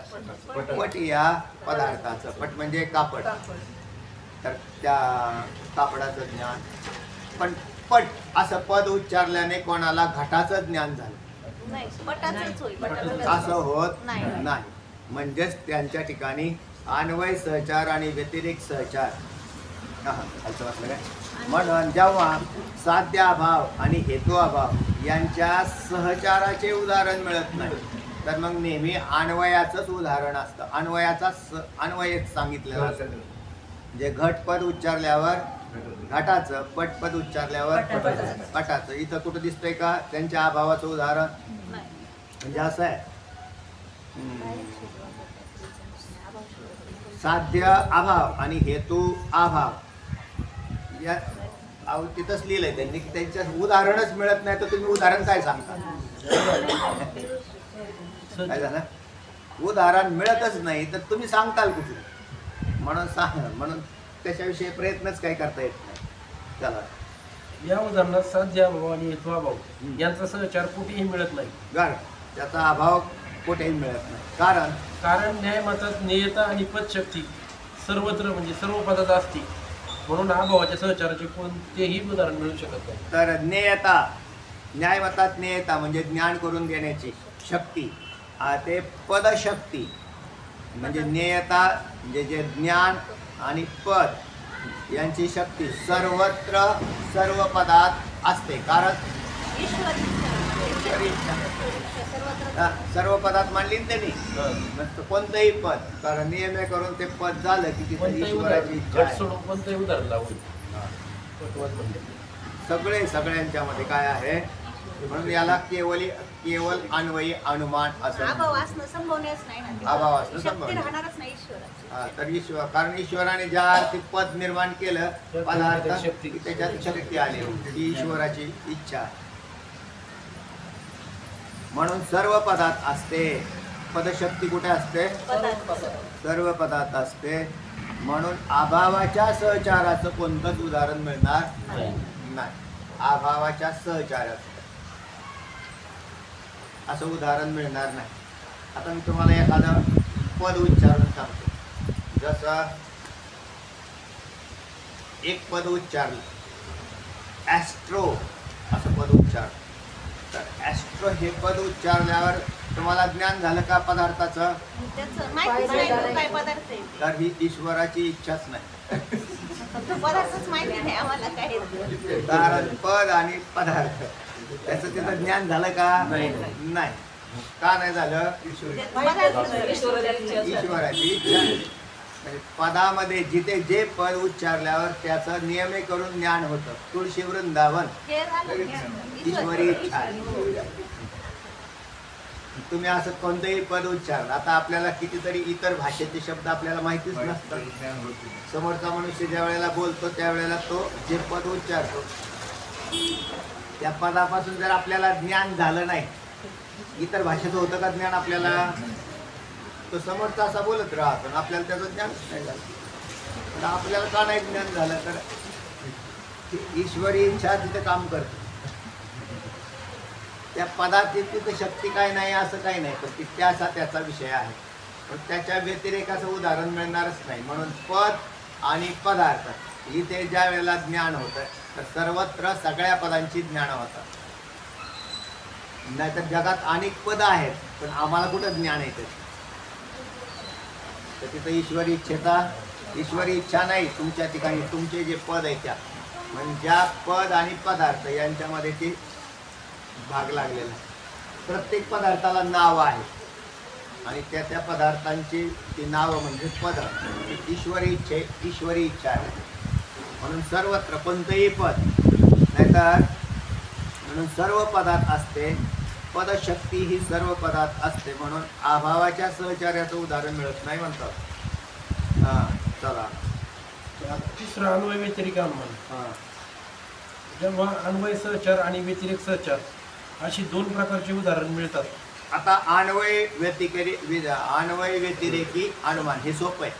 Speaker 1: पट या पदार्थाचं. पट म्हणजे कापड, तर त्या कापडाचं ज्ञान. पण पट असं पद उच्चारल्याने कोणाला घटाचं ज्ञान झालं असं होत नाही. म्हणजेच त्यांच्या ठिकाणी अन्वय सहचार आणि व्यतिरिक्त सहचार. म्हणून जेव्हा साध्य अभाव आणि हेतू अभाव यांच्या सहचाराचे उदाहरण मिळत नाही तर मग नेहमी अन्वयाचंच उदाहरण असतं. अन्वयच सांगितलं असतं. जे घटपद उच्चारल्यावर घटाचं, पटपद उच्चारल्यावर पटाचं. इथं कुठं दिसतंय का त्यांच्या अभावाचं उदाहरण? म्हणजे असं आहे, साध्य अभाव आणि हेतू अभाव या अहो तिथंच लिहिलंय त्यांनी की त्यांच्या उदाहरणच मिळत नाही तर तुम्ही उदाहरण काय सांगता? काय झालं? उदाहरण मिळतच नाही तर तुम्ही सांगताल कुठलं? म्हणून त्याच्याविषयी प्रयत्नच काही करता येत नाही. चला
Speaker 4: या उदाहरणात साध्या भाऊ आणि हेतू अभाव यांचा सहचार कुठेही मिळत नाही.
Speaker 1: गाड त्याचा अभाव कुठेही मिळत नाही.
Speaker 4: कारण न्यायमतात नियता आणि पदशक्ती सर्वत्र म्हणजे सर्व पदात असते, म्हणून अभावाच्या सहचाराचे कोणतेही उदाहरण मिळू शकत नाही.
Speaker 1: तर ज्ञेयता, न्यायमतात ज्ञेयता म्हणजे ज्ञान करून देण्याची शक्ती, ते पदशक्ती म्हणजे ज्ञेयता म्हणजे जे ज्ञान आणि पद यांची शक्ती सर्वत्र सर्व पदात असते. कारण सर्व पदात मांडली ना त्यांनी कोणतंही पद, कारण नियम करून ते पद झालं की तिथे ईश्वराची इच्छा आहे.
Speaker 4: कोणतंही उदाहरण लावून
Speaker 1: सगळ्यांच्या मध्ये काय आहे, म्हणून याला केवल अन्वयी अनुमान असं.
Speaker 2: अभाव असणं संभवणीच नाही ना.
Speaker 1: अभाव असणं
Speaker 2: शक्ती
Speaker 1: संभवनीय.
Speaker 2: राहणारच नाही ईश्वराची.
Speaker 1: तर ईश्वर, कारण ईश्वराने ज्या अर्थी पद निर्माण केलं पदार्थ की त्याच्यात शक्ती आली, ही ईश्वराची इच्छा आहे. म्हणून सर्व पदात असते. पदशक्ती कुठे असते? सर्व पदात असते. म्हणून अभावाच्या सहचाराचं कोणतंच उदाहरण मिळणार नाही. अभावाच्या सहचाराचं असं उदाहरण मिळणार नाही. आता मी तुम्हाला एखादं पद उच्चारून सांगतो. जसं एक पद उच्चारलं, ॲस्ट्रो असं पद उच्चारलं, तर ॲस्ट्रो हे पद उच्चारल्यावर तुम्हाला ज्ञान झालं का पदार्थाचं?
Speaker 2: त्याचं माहितीच नाही तो काय पदार्थ आहे.
Speaker 1: तर ही ईश्वराची इच्छाच नाही.
Speaker 2: तो पदार्थच माहिती नाही आम्हाला काय.
Speaker 1: कारण पद आणि पदार्थ त्याचं तिथं ज्ञान झालं का? नाही. का नाही झालं? ईश्वराची इच्छा. म्हणजे पदामध्ये जिथे जे पद उच्चारल्यावर त्याचं नियमीकरण ज्ञान होतं. तुळशी वृंदावन ईश्वरी इच्छा आहे. तुम्ही असं कोणतंही पद उच्चारलं, आता आपल्याला कितीतरी इतर भाषेचे शब्द आपल्याला माहितीच नसतात. समोरचा मनुष्य ज्या वेळेला बोलतो त्यावेळेला तो जे पद उच्चारतो त्या पदापासून जर आपल्याला ज्ञान झालं नाही, इतर भाषेचं होतं का ज्ञान आपल्याला? तो समोरचा असा बोलत राहतो, आपल्याला त्याचं ज्ञान नाही झालं. तर आपल्याला का नाही ज्ञान झालं? तर ईश्वरी इच्छा तिथे काम करते. त्या पदाची तिथे शक्ती काय नाही असं काही नाही, पण ती त्याचा विषय आहे. पण त्याच्या व्यतिरेकाचं उदाहरण मिळणारच नाही. म्हणून पद आणि पदार्थ इथे ज्या वेळेला ज्ञान होतं तर सर्वत्र सगळ्या पदांची ज्ञान होतं. नाहीतर जगात अनेक पद आहेत पण आम्हाला कुठं ज्ञान येतं? तर तिथं ईश्वरी इच्छा नाही. तुमच्या ठिकाणी तुमचे जे पद आहेत त्या म्हणजे ज्या पद आणि पदार्थ यांच्यामध्ये ते भाग लागलेला आहे. प्रत्येक पदार्थाला नाव आहे आणि त्या पदार्थांची ती नावं म्हणजे पद. ईश्वरी इच्छा आहे. म्हणून सर्वत्र कोणतंही पद नाहीतर म्हणून सर्व पदात असते. पदशक्ती ही सर्व पदात असते. म्हणून अभावाच्या सहचार्याचं उदाहरण मिळत नाही म्हणतात. चला
Speaker 4: तिसरं अन्वय व्यतिरिक अनुमान. जेव्हा अन्वय सहचार आणि व्यतिरिक सहचार अशी दोन प्रकारची उदाहरण मिळतात.
Speaker 1: आता अन्वय व्यतिरेकी अनुमान हे सोपं आहे.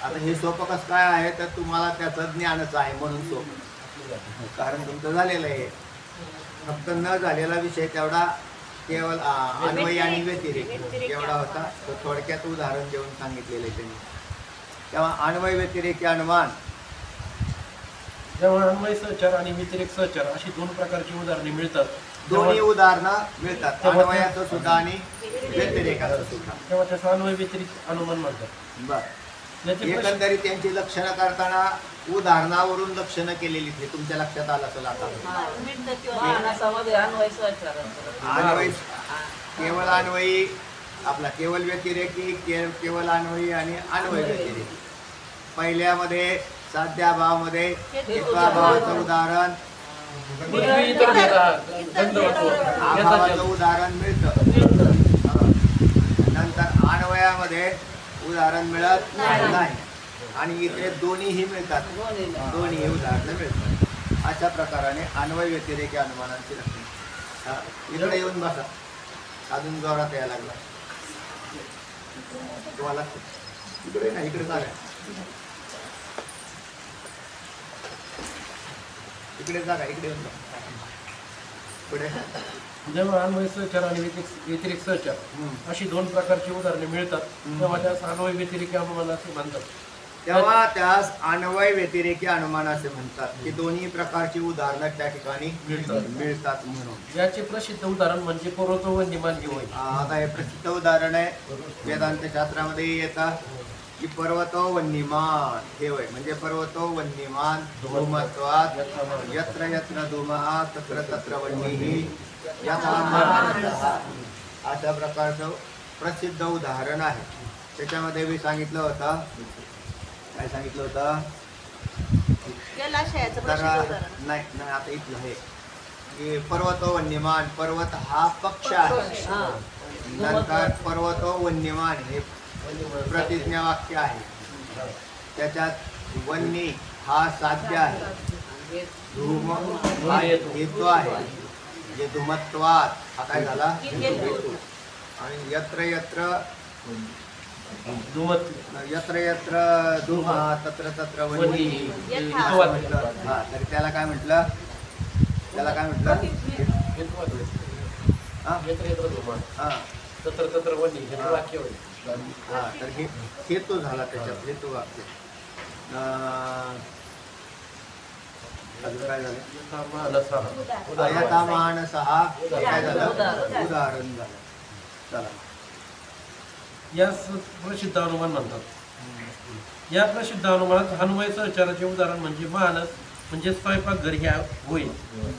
Speaker 1: आता हे सोपं कसं काय आहे? तर तुम्हाला त्याचं ज्ञानच आहे म्हणून सोपं. कारण तुमचं झालेलं आहे. फक्त न झालेला विषय तेवढा केवळ अन्वय आणि व्यतिरेक एवढा होता. तो थोडक्यात उदाहरण देऊन सांगितलेलं आहे त्यांनी. तेव्हा अन्वय व्यतिरेकी अनुमान,
Speaker 4: जेव्हा अन्वय सहचार आणि व्यतिरेक सहचार अशी दोन प्रकारची उदाहरणे मिळतात,
Speaker 1: दोन्ही उदाहरणं मिळतात, अन्वयाचं सुद्धा आणि व्यतिरेकाचं सुद्धा,
Speaker 4: तेव्हा त्याचा अन्वय व्यतिरिक्त अनुमान म्हणतात.
Speaker 1: बरं. एकंदरीत त्यांची लक्षणं करताना उदाहरणावरून लक्षणं केलेली ते तुमच्या लक्षात आलं असेल. आता अन्वय केवळ अन्वयी, आपला केवळ व्यतिरेकी, केवळ अन्वयी आणि अन्वय व्यतिरेकी. पहिल्यामध्ये साध्याभावामध्ये हेत्वाभावाचं उदाहरण, अभावाचं उदाहरण मिळतं. नंतर अन्वयामध्ये उदाहरण मिळत नाही. आणि इथे दोन्हीही मिळतात, दोन्ही उदाहरणं मिळतात. अशा प्रकाराने अन्वय व्यतिरेकी अनुमानांची रचना. हा, इकडे येऊन बसा, अजून जोरात यायला लागला तुम्हाला. इकडे नाही, इकडे जागा, इकडे जागा, इकडे येऊन जा पुढे.
Speaker 4: जेव्हा अन्वय सहचार आणि व्यतिरिक्त सहचार अशी दोन प्रकारची उदाहरणे मिळतात तेव्हा त्यास अन्वय व्यतिरिकी अनुमान असे म्हणतात.
Speaker 1: तेव्हा त्यास अन्वय व्यतिरेकी अनुमान असे म्हणतात की दोन्ही प्रकारची उदाहरणं त्या ठिकाणी मिळतात म्हणून.
Speaker 4: याचे प्रसिद्ध उदाहरण म्हणजे पर्वतो वन्यमान हे होय.
Speaker 1: आता हे प्रसिद्ध उदाहरण आहे, वेदांत शास्त्रामध्ये येतात की पर्वतो वन्यमान हे होय. म्हणजे पर्वतो वन्यमान धूमत्वात् यत्र यत्र धूमः तत्र तत्र वन्यः यथा. अशा प्रकारचं प्रसिद्ध उदाहरण आहे. त्याच्यामध्ये मी सांगितलं होतं, काय सांगितलं होतं,
Speaker 2: जलाशयाचं
Speaker 1: तर
Speaker 2: प्रसिद्ध उदाहरण.
Speaker 1: नाही नाही, आता इथलं हे की पर्वतो वन्यमान, पर्वत हा पक्ष आहे. नंतर पर्वतो वन्यमान हे प्रतिज्ञा वाक्य आहे. त्याच्यात वन्य हा साध्य आहे, धूम हा हेतू आहे, जे धूमत्वात हा काय झाला हेतू. आणि यत्र यत्र यत्र यत्र धूम तत्र तत्र वन्य. हा, तर त्याला काय म्हटलं, त्याला काय म्हटलं, हा
Speaker 4: तत्र तत्र वन्य हे वाक्य होय.
Speaker 1: हा, तर हे हेतू झाला, त्याच्यात हेतू वाक्य. अजून काय झालं, यथा मानसः काय झालं, उदाहरण झालं. चला,
Speaker 4: यास प्रसिद्ध अनुमान म्हणतात. या प्रसिद्ध अनुमानात अन्वय सहचाराचे उदाहरण म्हणजे मानस म्हणजे स्वयंपाकघर ह्या होय.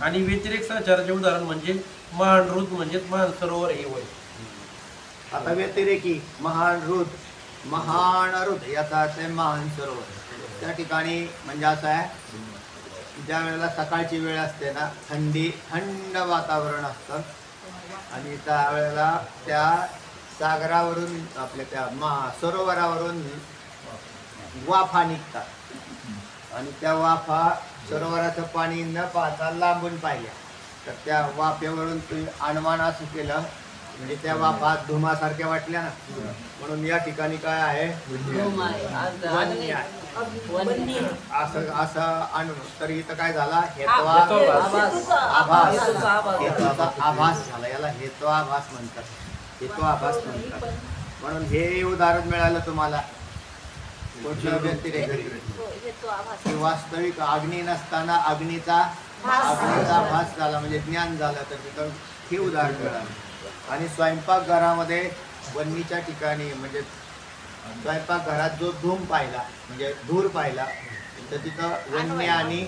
Speaker 4: आणि व्यतिरिक्त सहचाराचे उदाहरण म्हणजे महानृत म्हणजेच मानसरोवर हे होय.
Speaker 1: आता व्यतिरेकी महानृत, महानृत याचा अर्थ आहे महान सरोवर. त्या ठिकाणी म्हणजे असं आहे, ज्या वेळेला सकाळची वेळ असते ना, थंड वातावरण असतं आणि त्यावेळेला त्या सागरावरून आपल्या त्या सरोवरावरून वाफा निघतात आणि त्या वाफा सरोवराचं पाणी न पाहता लांबून पाहिल्या तर त्या वाफेवरून तुम्ही अनुमान असं केलं म्हणजे त्या वाफा धुमासारख्या वाटल्या ना. म्हणून या ठिकाणी काय आहे, वन्य आहे. असं असं तर इथं काय झाला, हेत्वाभास, आभास झाला. याला हेत्वाभास म्हणतात, हेत्वाभास म्हणतात. म्हणून हे उदाहरण मिळालं तुम्हाला. कुठलं व्यतिरेक वास्तविक अग्नी नसताना अग्नीचा भास झाला म्हणजे ज्ञान झालं, तर तिथं हे उदाहरण मिळालं. आणि स्वयंपाकघरामध्ये वन्नीच्या ठिकाणी म्हणजे स्वयंपाकघरात जो धूम पाहिला म्हणजे धूर पाहिला, तर तिथं वन्य आणि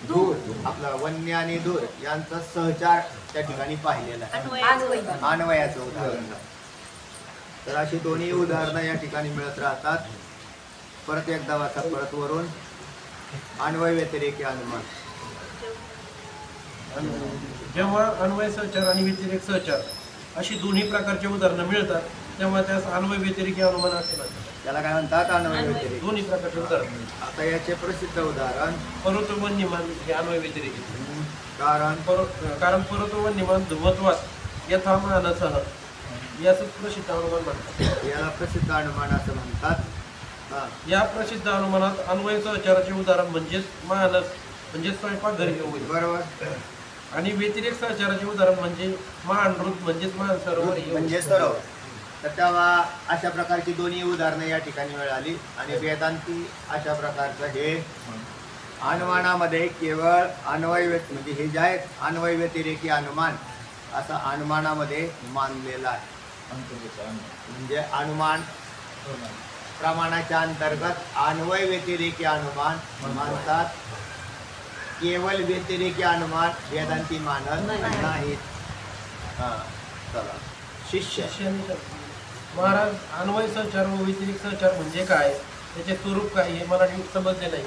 Speaker 1: धूर, आपला वन्य आणि धूर यांचा सहचार त्या ठिकाणी पाहिलेला आहे, अन्वयाचं उदाहरण. तर अशी दोन्ही उदाहरणं या ठिकाणी मिळत राहतात. परत एकदा वाचा, परत वरून अन्वय व्यतिरेकी अनुमान.
Speaker 4: जेव्हा अन्वय सहचार आणि व्यतिरिक्त सहचार अशी दोन्ही प्रकारची उदाहरणं मिळतात तेव्हा त्यास अन्वय व्यतिरिकी अनुमान असे म्हणतात.
Speaker 1: त्याला काय म्हणतात, अन्वय व्यतिरेकी.
Speaker 4: दोन्ही प्रकारचे उदाहरण.
Speaker 1: आता याचे प्रसिद्ध उदाहरण
Speaker 4: पर्वतो वन्यमान हे अन्वय व्यतिरिकी.
Speaker 1: कारण
Speaker 4: पर्वतो वन्यमान धुमत्वात् यथा मानसः याच प्रसिद्ध अनुमान म्हणतात.
Speaker 1: याला प्रसिद्ध अनुमान असं म्हणतात.
Speaker 4: या प्रसिद्ध अनुमानात अन्वय सहचाराचे उदाहरण म्हणजेच मानस म्हणजे स्वयंपाकघर हे होईल.
Speaker 1: बरोबर.
Speaker 4: आणि व्यतिरिक्त सहचाराचे उदाहरण म्हणजे महानृत म्हणजेच मानसरोवर
Speaker 1: म्हणजे सरोवर. तर तेव्हा अशा प्रकारची दोन्ही उदाहरणं या ठिकाणी मिळाली. आणि वेदांती अशा प्रकारचं हे अनुमानामध्ये केवळ अन्वय म्हणजे हे जे आहेत अन्वय व्यतिरेकी अनुमान असं अनुमानामध्ये मानलेलं आहे. म्हणजे अनुमान प्रमाणाच्या अंतर्गत अन्वय व्यतिरेकी अनुमान मानतात. केवळ व्यतिरेकी अनुमान वेदांती मानत नाहीत. चला, शिष्य
Speaker 4: महाराज अन्वय सहचार व व्यतिरिक्त सहचार म्हणजे काय, त्याचे स्वरूप काय हे मराठी समजले नाही.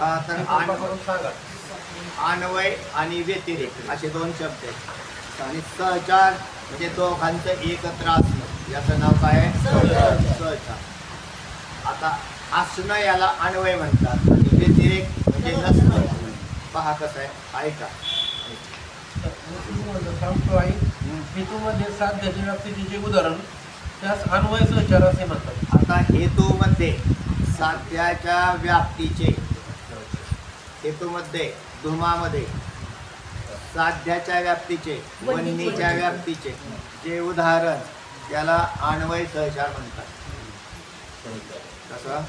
Speaker 4: सांगा.
Speaker 1: अन्वय आणि व्यतिरेक असे दोन शब्द आहेत. आणि सहचार म्हणजे दोघांचं एकत्र असणं, याचं नाव काय आहे, सहचार. आता असणं याला अन्वय म्हणतात आणि व्यतिरेक म्हणजे नसणं. पहा कसं आहे, ऐका.
Speaker 4: सांगतो आहे हेतूमध्ये साध्याच्या व्याप्तीचे जे उदाहरण त्यास अन्वय सहचार असे म्हणतात.
Speaker 1: आता हेतूमध्ये साध्याच्या व्याप्तीचे, हेतूमध्ये धुमामध्ये साध्याच्या व्याप्तीचे, वन्नीच्या व्याप्तीचे जे उदाहरण त्याला अन्वय सहचार म्हणतात. कसं?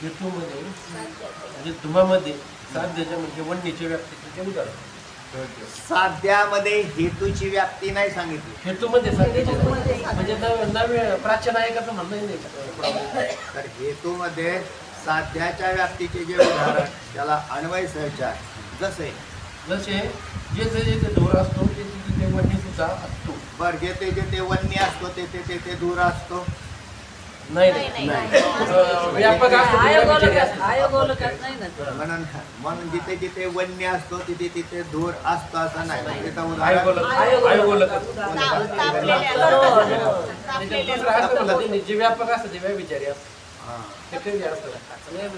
Speaker 4: हेतूमध्ये म्हणजे धुमामध्ये साध्याच्या म्हणजे वन्नीच्या व्याप्तीचे जे उदाहरण.
Speaker 1: साध्यामध्ये हेतूची व्याप्ती नाही सांगितली.
Speaker 4: हेतूमध्ये साध्याच्या म्हणजे नवे प्राचीन आहे का म्हणणं नाही.
Speaker 1: तर हेतूमध्ये साध्याच्या व्याप्तीचे जे उदाहरण त्याला अन्वय सहचार. जसे
Speaker 4: जेथे धूर असतो तिथे वन्नी सुद्धा असतो.
Speaker 1: बर, जेथे जेथे वन्य असतो तेथे तेथे धूर असतो.
Speaker 4: नाही व्यापक
Speaker 1: म्हणून जिथे जिथे वन्य असतो तिथे तिथे धूर असतो असं नाही. तिथं उदाहरण
Speaker 4: जे व्यापक असतं ते विचारी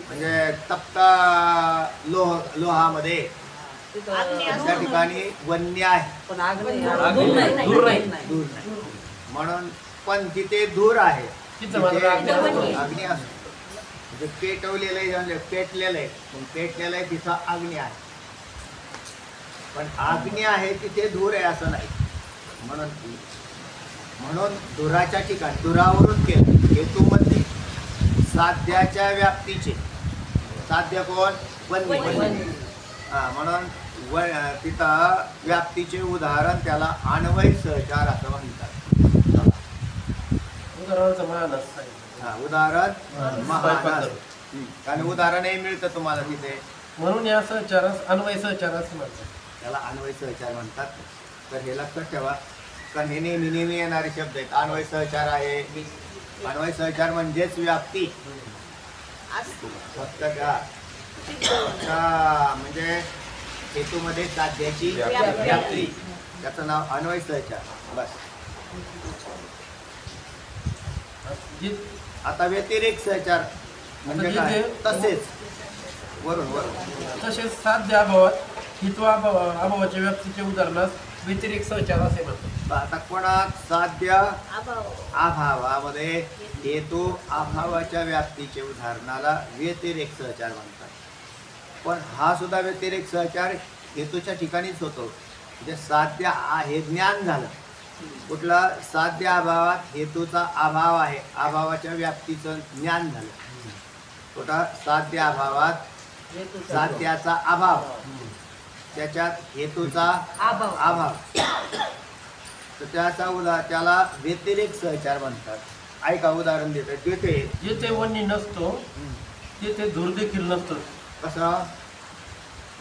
Speaker 1: म्हणजे तप्ता लोहामध्ये त्या ठिकाणी वन्य आहे पण
Speaker 4: धूर नाही.
Speaker 1: धूर नाही. म्हणून पण जिथे धूर आहे तिथे अग्नी असतो. म्हणजे पेटवलेलं आहे, पेटलेलं आहे, पण पेटलेलं आहे तिथं अग्नी आहे. पण अग्नी आहे तिथे धूर आहे असं नाही. म्हणून धुराच्या ठिकाणी धुरावरून केलं. हेतूमध्ये साध्याच्या व्याप्तीचे, साध्य कोण? वन्य. म्हणून तिथं व्याप्तीचे उदाहरण त्याला अन्वय सहचार असं म्हणतात. उदाहरण महानस. आणि उदाहरणही मिळतं तुम्हाला तिथे.
Speaker 4: म्हणून या सहचारास अन्वय सहचार असं म्हणतात.
Speaker 1: त्याला अन्वय सहचार म्हणतात. तर हे लक्षात ठेवा, कारण हे नेहमी येणारे शब्द आहेत. अन्वय सहचार आहे. अन्वय सहचार म्हणजेच व्याप्ती. फक्त म्हणजे हेतूमध्ये साध्याची व्याप्ती, त्याचं नाव अन्वय सहचार. बस. आता व्यतिरेक सहचार म्हणजे काय? तसेच वरून
Speaker 4: तसेच साध्य अभावात हेतू अभावाच्या व्याप्तीचे उदाहरणास व्यतिरेक सहचार असे म्हणतात.
Speaker 1: आता कोणात साध्य अभावामध्ये हेतू अभावाच्या व्याप्तीचे उदाहरणाला व्यतिरेक सहचार म्हणतात. पण हा सुद्धा व्यतिरेक सहचार हेतूच्या ठिकाणीच होतो. म्हणजे साध्य हे ज्ञान झालं. कुठला? साध्य अभावात हेतूचा अभाव आहे, अभावाच्या व्याप्तीचं ज्ञान झालं. कुठं? साध्य अभावात साध्याचा अभाव, त्याच्यात हेतूचा अभाव, तर त्याला व्यतिरेक सहचार म्हणतात. ऐका उदाहरण देतात.
Speaker 4: जिथे वन्नी नसतो तिथे धूर देखील नसतो.
Speaker 1: कसं?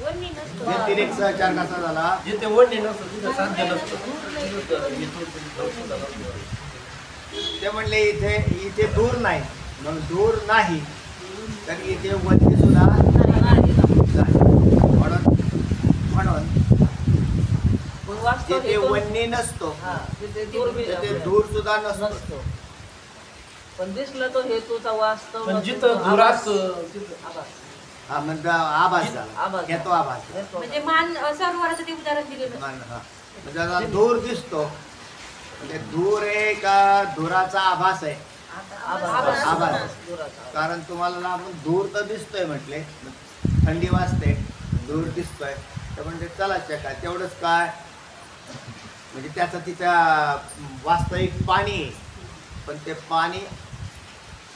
Speaker 1: व्यतिरेक सहचार कसा झाला?
Speaker 4: जिथे वन्नी नसतो तिथे साध्य नसतो.
Speaker 1: ते म्हणले इथे धूर नाही, मग धूर नाही तर इथे वन्य सुद्धा म्हणून जिथे वन्य नसतो तिथे धूर सुद्धा नसतो.
Speaker 5: पण दिसलं तो हेतूचा वास्तव.
Speaker 4: पण जिथं धूर असतो
Speaker 1: हा म्हणजे आभास झाला. येतो आभास.
Speaker 3: म्हणजे मान सरोवराचं ते उदाहरण दिलेलं.
Speaker 1: म्हणजे आता धूर दिसतो म्हणजे धूर आहे का धुराचा आभास आहे? आभास. कारण तुम्हाला आपण धूर तर दिसतोय म्हटले, थंडी वाजते, धूर दिसतोय, तर म्हणजे चला चका तेवढंच काय म्हणजे त्याचं तिथं वास्तविक पाणी आहे. पण ते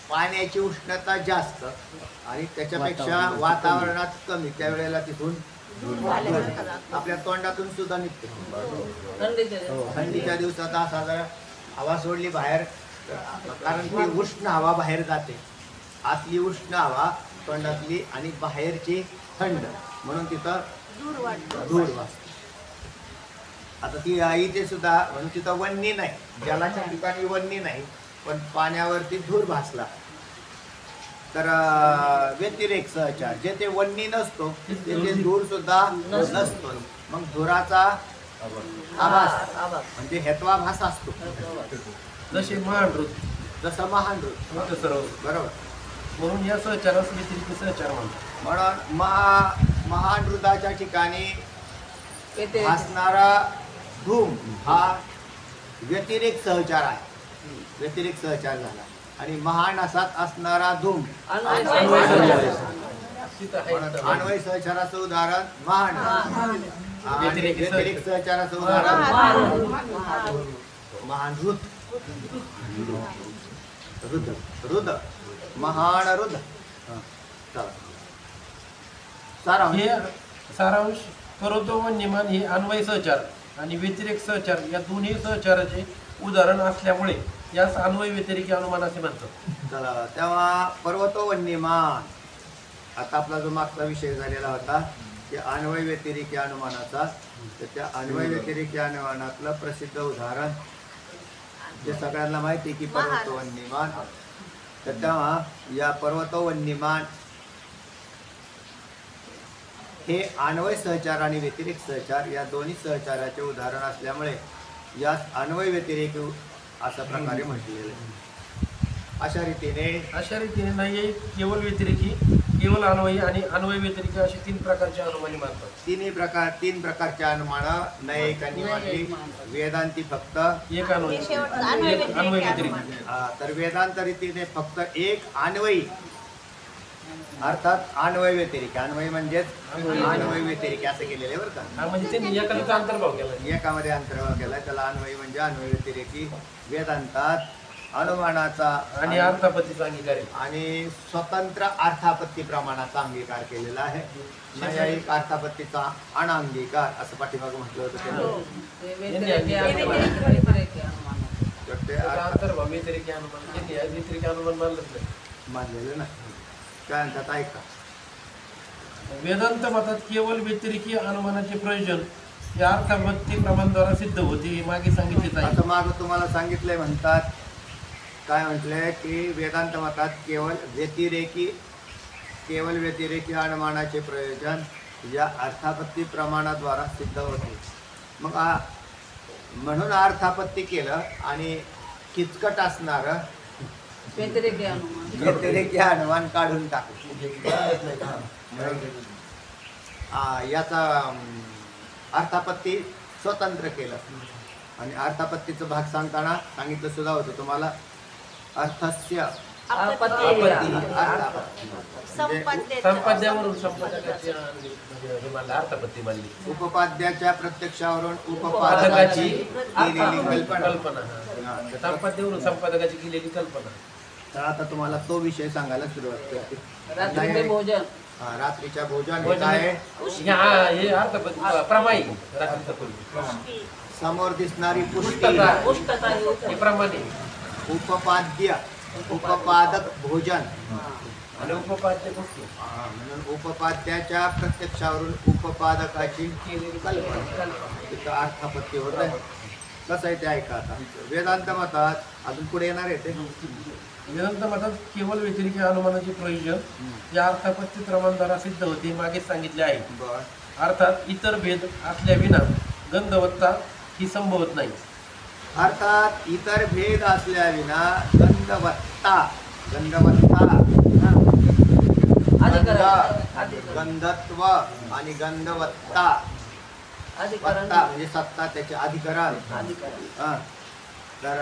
Speaker 1: पाण्याची उष्णता जास्त आणि त्याच्यापेक्षा वातावरणात कमी, त्यावेळेला तिथून आपल्या तोंडातून सुद्धा निघते. थंडीच्या दिवसात असा जर हवा सोडली बाहेर, कारण ती उष्ण हवा बाहेर जाते. आतली उष्ण हवा तोंडातली आणि बाहेरची थंड, म्हणून तिथं धूर वाजते. आता ती इथे सुद्धा म्हणून तिथं वन्नी नाही, जलाच्या ठिकाणी वन्नी नाही, पण पाण्यावरती धूर भासला तर व्यतिरेक सहचार. जेथे वन्नी नसतो तिथे धूर सुद्धा नसतो, मग धुराचा आभास म्हणजे हेत्वाभास असतो.
Speaker 4: जसे महान
Speaker 1: जसं महान बरोबर.
Speaker 4: म्हणून या सहचारास व्यतिरिक्त सहचार म्हणतात.
Speaker 1: म्हणून महानृदाच्या ठिकाणी
Speaker 5: व्यतिरेकी.
Speaker 1: असणारा धूम हा व्यतिरिक्त सहचार आहे. व्यतिरिक्त सहचार झाला. आणि महानसात असणारा धूम
Speaker 5: अन्वय
Speaker 3: अन्वय
Speaker 5: सहचार.
Speaker 4: तिथं आहे
Speaker 1: म्हणून अन्वय सहचाराचं उदाहरण महान आणि
Speaker 4: व्यतिरिक्त
Speaker 1: व्यतिरिक्त सहचाराचं उदाहरण महानृद रुद महान रुद. सारांश
Speaker 4: हे सारांश करोतो व निमान हे अन्वय सहचार आणि व्यतिरिक्त सहचार या दोन्ही सहचाराचे उदाहरण असल्यामुळे यास अन्वय व्यतिरिक्त अनुमान असे म्हणतात.
Speaker 1: चला तेव्हा पर्वतो वन्यमान. आता आपला जो मागचा विषय झालेला होता की अन्वय व्यतिरिक्त अनुमानाचा, तर त्या अन्वय व्यतिरिक्त अनुमानातलं प्रसिद्ध उदाहरण जे सगळ्यांना माहिती आहे की पर्वतो वन्यमान. तर तेव्हा या पर्वतो वन्यमान हे अन्वय सहचार आणि व्यतिरिक्त सहचार या दोन्ही सहचाराचे उदाहरण असल्यामुळे यास अन्वय व्यतिरिक्त अशा प्रकारे म्हटलेलं आहे. अशा रीतीने
Speaker 4: नाही केवळ व्यतिरिकी, केवळ अन्वयी आणि अन्वय व्यतिरिक्त असे 3 प्रकारचे अनुमानी मानतात.
Speaker 1: 3 प्रकारच्या अनुमान नैकांनी मांडली. वेदांती फक्त
Speaker 4: एक अन्वय, एक अन्वय व्यतिरिक्त.
Speaker 1: तर वेदांत रीतीने फक्त एक अन्वयी अर्थात अन्वय व्यतिरिक्त. अन्वय म्हणजेच अन्वय व्यतिरिक्त असं केलेलं आहे बरं का.
Speaker 4: म्हणजे त्यांनी एकाचा अंतर्भाव केला.
Speaker 1: एकामध्ये अंतर्भाव केला. त्याला अन्वयी म्हणजे अन्वय व्यतिरिकी. वेदांतात अनुमानाचा
Speaker 4: आणि अर्थापत्तीचा अंगीकार आहे
Speaker 1: आणि स्वतंत्र अर्थापत्ती प्रमाणाचा अंगीकार केलेला आहे. नैयायिक अर्थापत्तीचा अनांगीकार असं पाठीमागं म्हटलं होतं.
Speaker 5: ते व्यतिरेकी अनुमान. व्यतिरेकी अनुमान.
Speaker 1: तर ते
Speaker 4: अंतर्भाव व्यतिरिक्त अनुमान, त्यांनी व्यतिरिक्त अनुमान मानलंच नाही.
Speaker 1: मानलेलं नाही. काय म्हणतात ऐका.
Speaker 4: वेदांत मतात केवळ व्यतिरिकी अनुमानाचे प्रयोजन या अर्थापत्ती प्रमाणाद्वारा सिद्ध होते हे मागे सांगितलेच आहे.
Speaker 1: आता मागं तुम्हाला सांगितलंय म्हणतात. काय म्हटलंय की वेदांत मतात केवळ व्यतिरेकी अनुमानाचे प्रयोजन या अर्थापत्ती प्रमाणाद्वारा सिद्ध होते. मग म्हणून अर्थापत्ती केलं आणि किचकट असणारं
Speaker 5: व्यतिरेकी अनुमान.
Speaker 1: व्यतिरेकी अनुमान काढून टाकू. याचा अर्थापत्ती स्वतंत्र केलं. आणि अर्थापत्तीचं भाग सांगताना सांगितलं सुद्धा होतं तुम्हाला. अर्थस्य
Speaker 5: आपत्ती.
Speaker 4: संपाद्यावरून संपादकाची हे मानलं, अर्थापत्ती मानली.
Speaker 1: उपपाद्याच्या प्रत्यक्षावरून उपपादकाची केलेली कल्पना.
Speaker 4: संपाद्यावरून संपादकाची केलेली कल्पना.
Speaker 1: तर आता तुम्हाला तो विषय सांगायला सुरुवात करते.
Speaker 5: रात्रीचे भोजन.
Speaker 1: रात्रीच्या भोजन हे काय
Speaker 4: हे अर्थापत्ती प्रमाई. रात्रीचा पूर्वी
Speaker 1: समोर दिसणारी पुष्टी
Speaker 5: उष्णता
Speaker 4: हे प्रमाणे.
Speaker 1: उपपाद्य उपपादक भोजन
Speaker 4: आणि उपपाद्य गोष्टी.
Speaker 1: म्हणून उपपाद्याच्या प्रत्यक्षावरून उपपादकाची केलेली कल्पना तिथं अर्थापत्ती होत आहे. कसं आहे ते ऐका. आता वेदांत मतात अजून पुढे येणार आहे ते.
Speaker 4: वेदांत मतात केवळ व्यतिरिक्त अनुमानाचे प्रयोजन या अर्थापत्ती प्रमाणाद्वारा सिद्ध होते मागे सांगितले आहे. अर्थात इतर भेद असल्याविना गंधवत्ता ही संभवत नाही.
Speaker 1: अर्थात इतर भेद असल्याविना गंधवत्ता गंधत्व आणि गंधवत्ता वत्ता म्हणजे सत्ता त्याचे अधिकरण. तर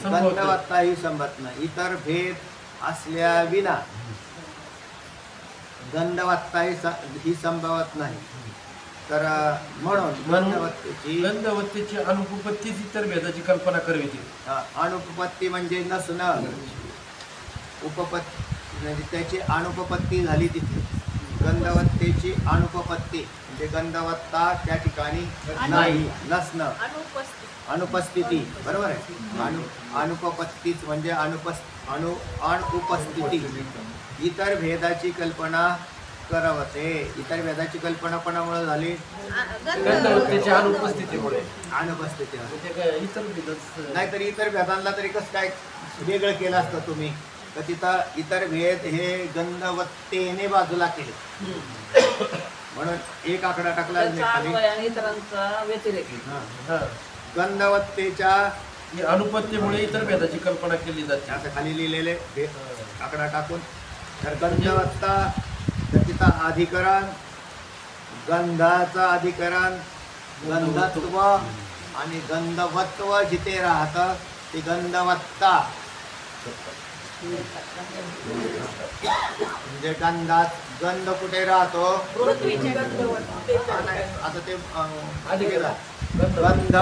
Speaker 1: गंधवत्ता ही संभवत नाही. इतर भेद असल्याविना गंधवत्ता ही संभवत नाही. तर म्हणून गंधवत्तेची
Speaker 4: अनुपपत्तीच इतर भेदाची कल्पना करविते.
Speaker 1: अनुपपत्ती म्हणजे नसणं. उपपत्ती म्हणजे त्याची अनुपपत्ती झाली तिथे. गंधवत्तेची अनुपपत्ती म्हणजे गंधवत्ता त्या ठिकाणी नाही, नसणं, अनुपस्थिती. बरोबर आहे. अनुपपत्तीच म्हणजे अनुपस्थिती. इतर भेदाची कल्पना करवते. इतर भेदाची कल्पना कोणामुळे झाली?
Speaker 4: गंधवत्तेच्या अनुपस्थितीमुळे.
Speaker 1: अनुपस्थिती
Speaker 4: इतर भेदच
Speaker 1: नाहीतर इतर भेदांना तरी कसं काय वेगळं केलं असतं तुम्ही. तर तिथं इतर भेद हे गंधवत्तेने बाजूला केले. म्हणून एक आकडा टाकला
Speaker 5: इतरांचा व्यतिरेक.
Speaker 1: गंधवत्तेच्या
Speaker 4: ही अनुपत्तीमुळे इतर भेदाची कल्पना केली जाते.
Speaker 1: असं खाली लिहिलेले आकडा टाकून तर गंधवत्ता तर तिथं अधिकरण, गंधाचं अधिकरण, गंधत्व आणि गंधवत्व जिथे राहतं ते गंधवत्ता. म्हणजे गंधात गंध कुठे राहतो? आता ते गंध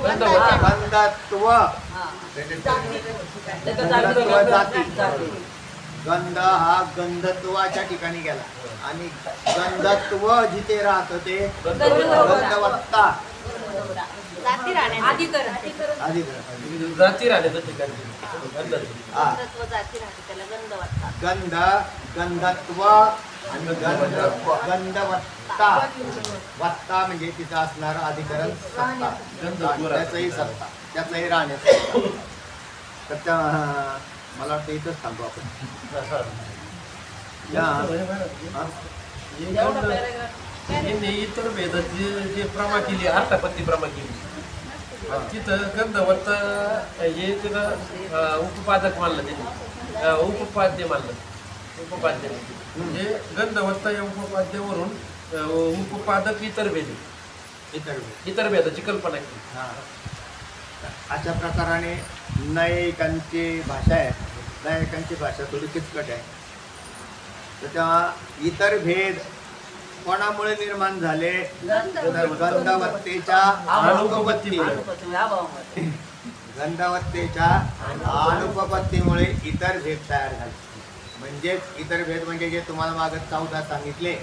Speaker 1: गंधत्व जाती. गंध हा गंधत्वाच्या ठिकाणी गेला आणि गंधत्व जिथे राहतं ते गंधवत्ता
Speaker 2: जाती राहण्याचं
Speaker 3: अधिकरण
Speaker 1: अधिकरण.
Speaker 4: जाती राहण्याचं ठिकाण
Speaker 1: हा.
Speaker 2: गंधत्व जाती राहते त्याला गंधवत्ता.
Speaker 1: गंध, गंधत्व आणि गंधवत्ता. वत्ता म्हणजे तिथं असणार अधिकरण सत्ता, त्याचंही सत्ता, त्याचंही राहण्याचं. तर त्या मला वाटतं इथंच थांबू आपण. इतर भेदाची जे प्रमा केली अर्थापत्ती प्रमा केली तिथं गंधवत्त हे तिथं उपपादक मानलं त्यांनी, उपपाद्य मानलं. उपपाद्य म्हणजे गंधवत्त या उपपाद्यावरून उपपादक इतर भेदाची कल्पना केली. अशा प्रकाराने नैकांची भाषा आहे. नैकांची भाषा थोडी किचकट आहे. तर तेव्हा इतर भेद कोणामुळे निर्माण झाले? तर गंधवत्तेच्या अनुपपत्तीमुळे. गंधवत्तेच्या अनुपपत्तीमुळे इतर भेद तयार झाले. म्हणजेच इतर भेद म्हणजे जे तुम्हाला मागं 14 सांगितले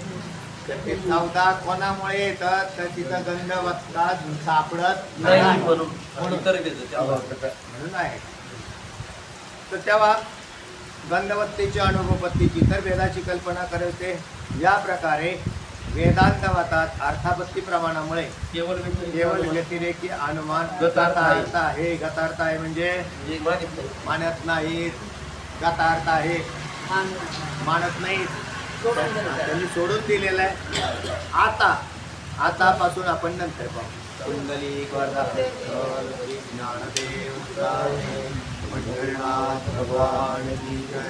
Speaker 1: तर ते 14 कोणामुळे येतात? तर तिथं गंधवत्ता सापडत नाही म्हणून आहे. तर तेव्हा गंधवत्तेची अनुपपत्तीची इतर भेदाची कल्पना करते. या प्रकारे वेदांत मतात अर्थापत्ती प्रमाणामुळे केवळ व्यतिरेकी अनुमान गतार्थ आहे. गतार्थ आहे म्हणजे मानत नाहीत. गतार्थ आहे मानत नाहीत, त्यांनी सोडून दिलेलं आहे. आतापासून आपण नंतर पाहू. कुंडली ज्ञानदेव भगवान की जय.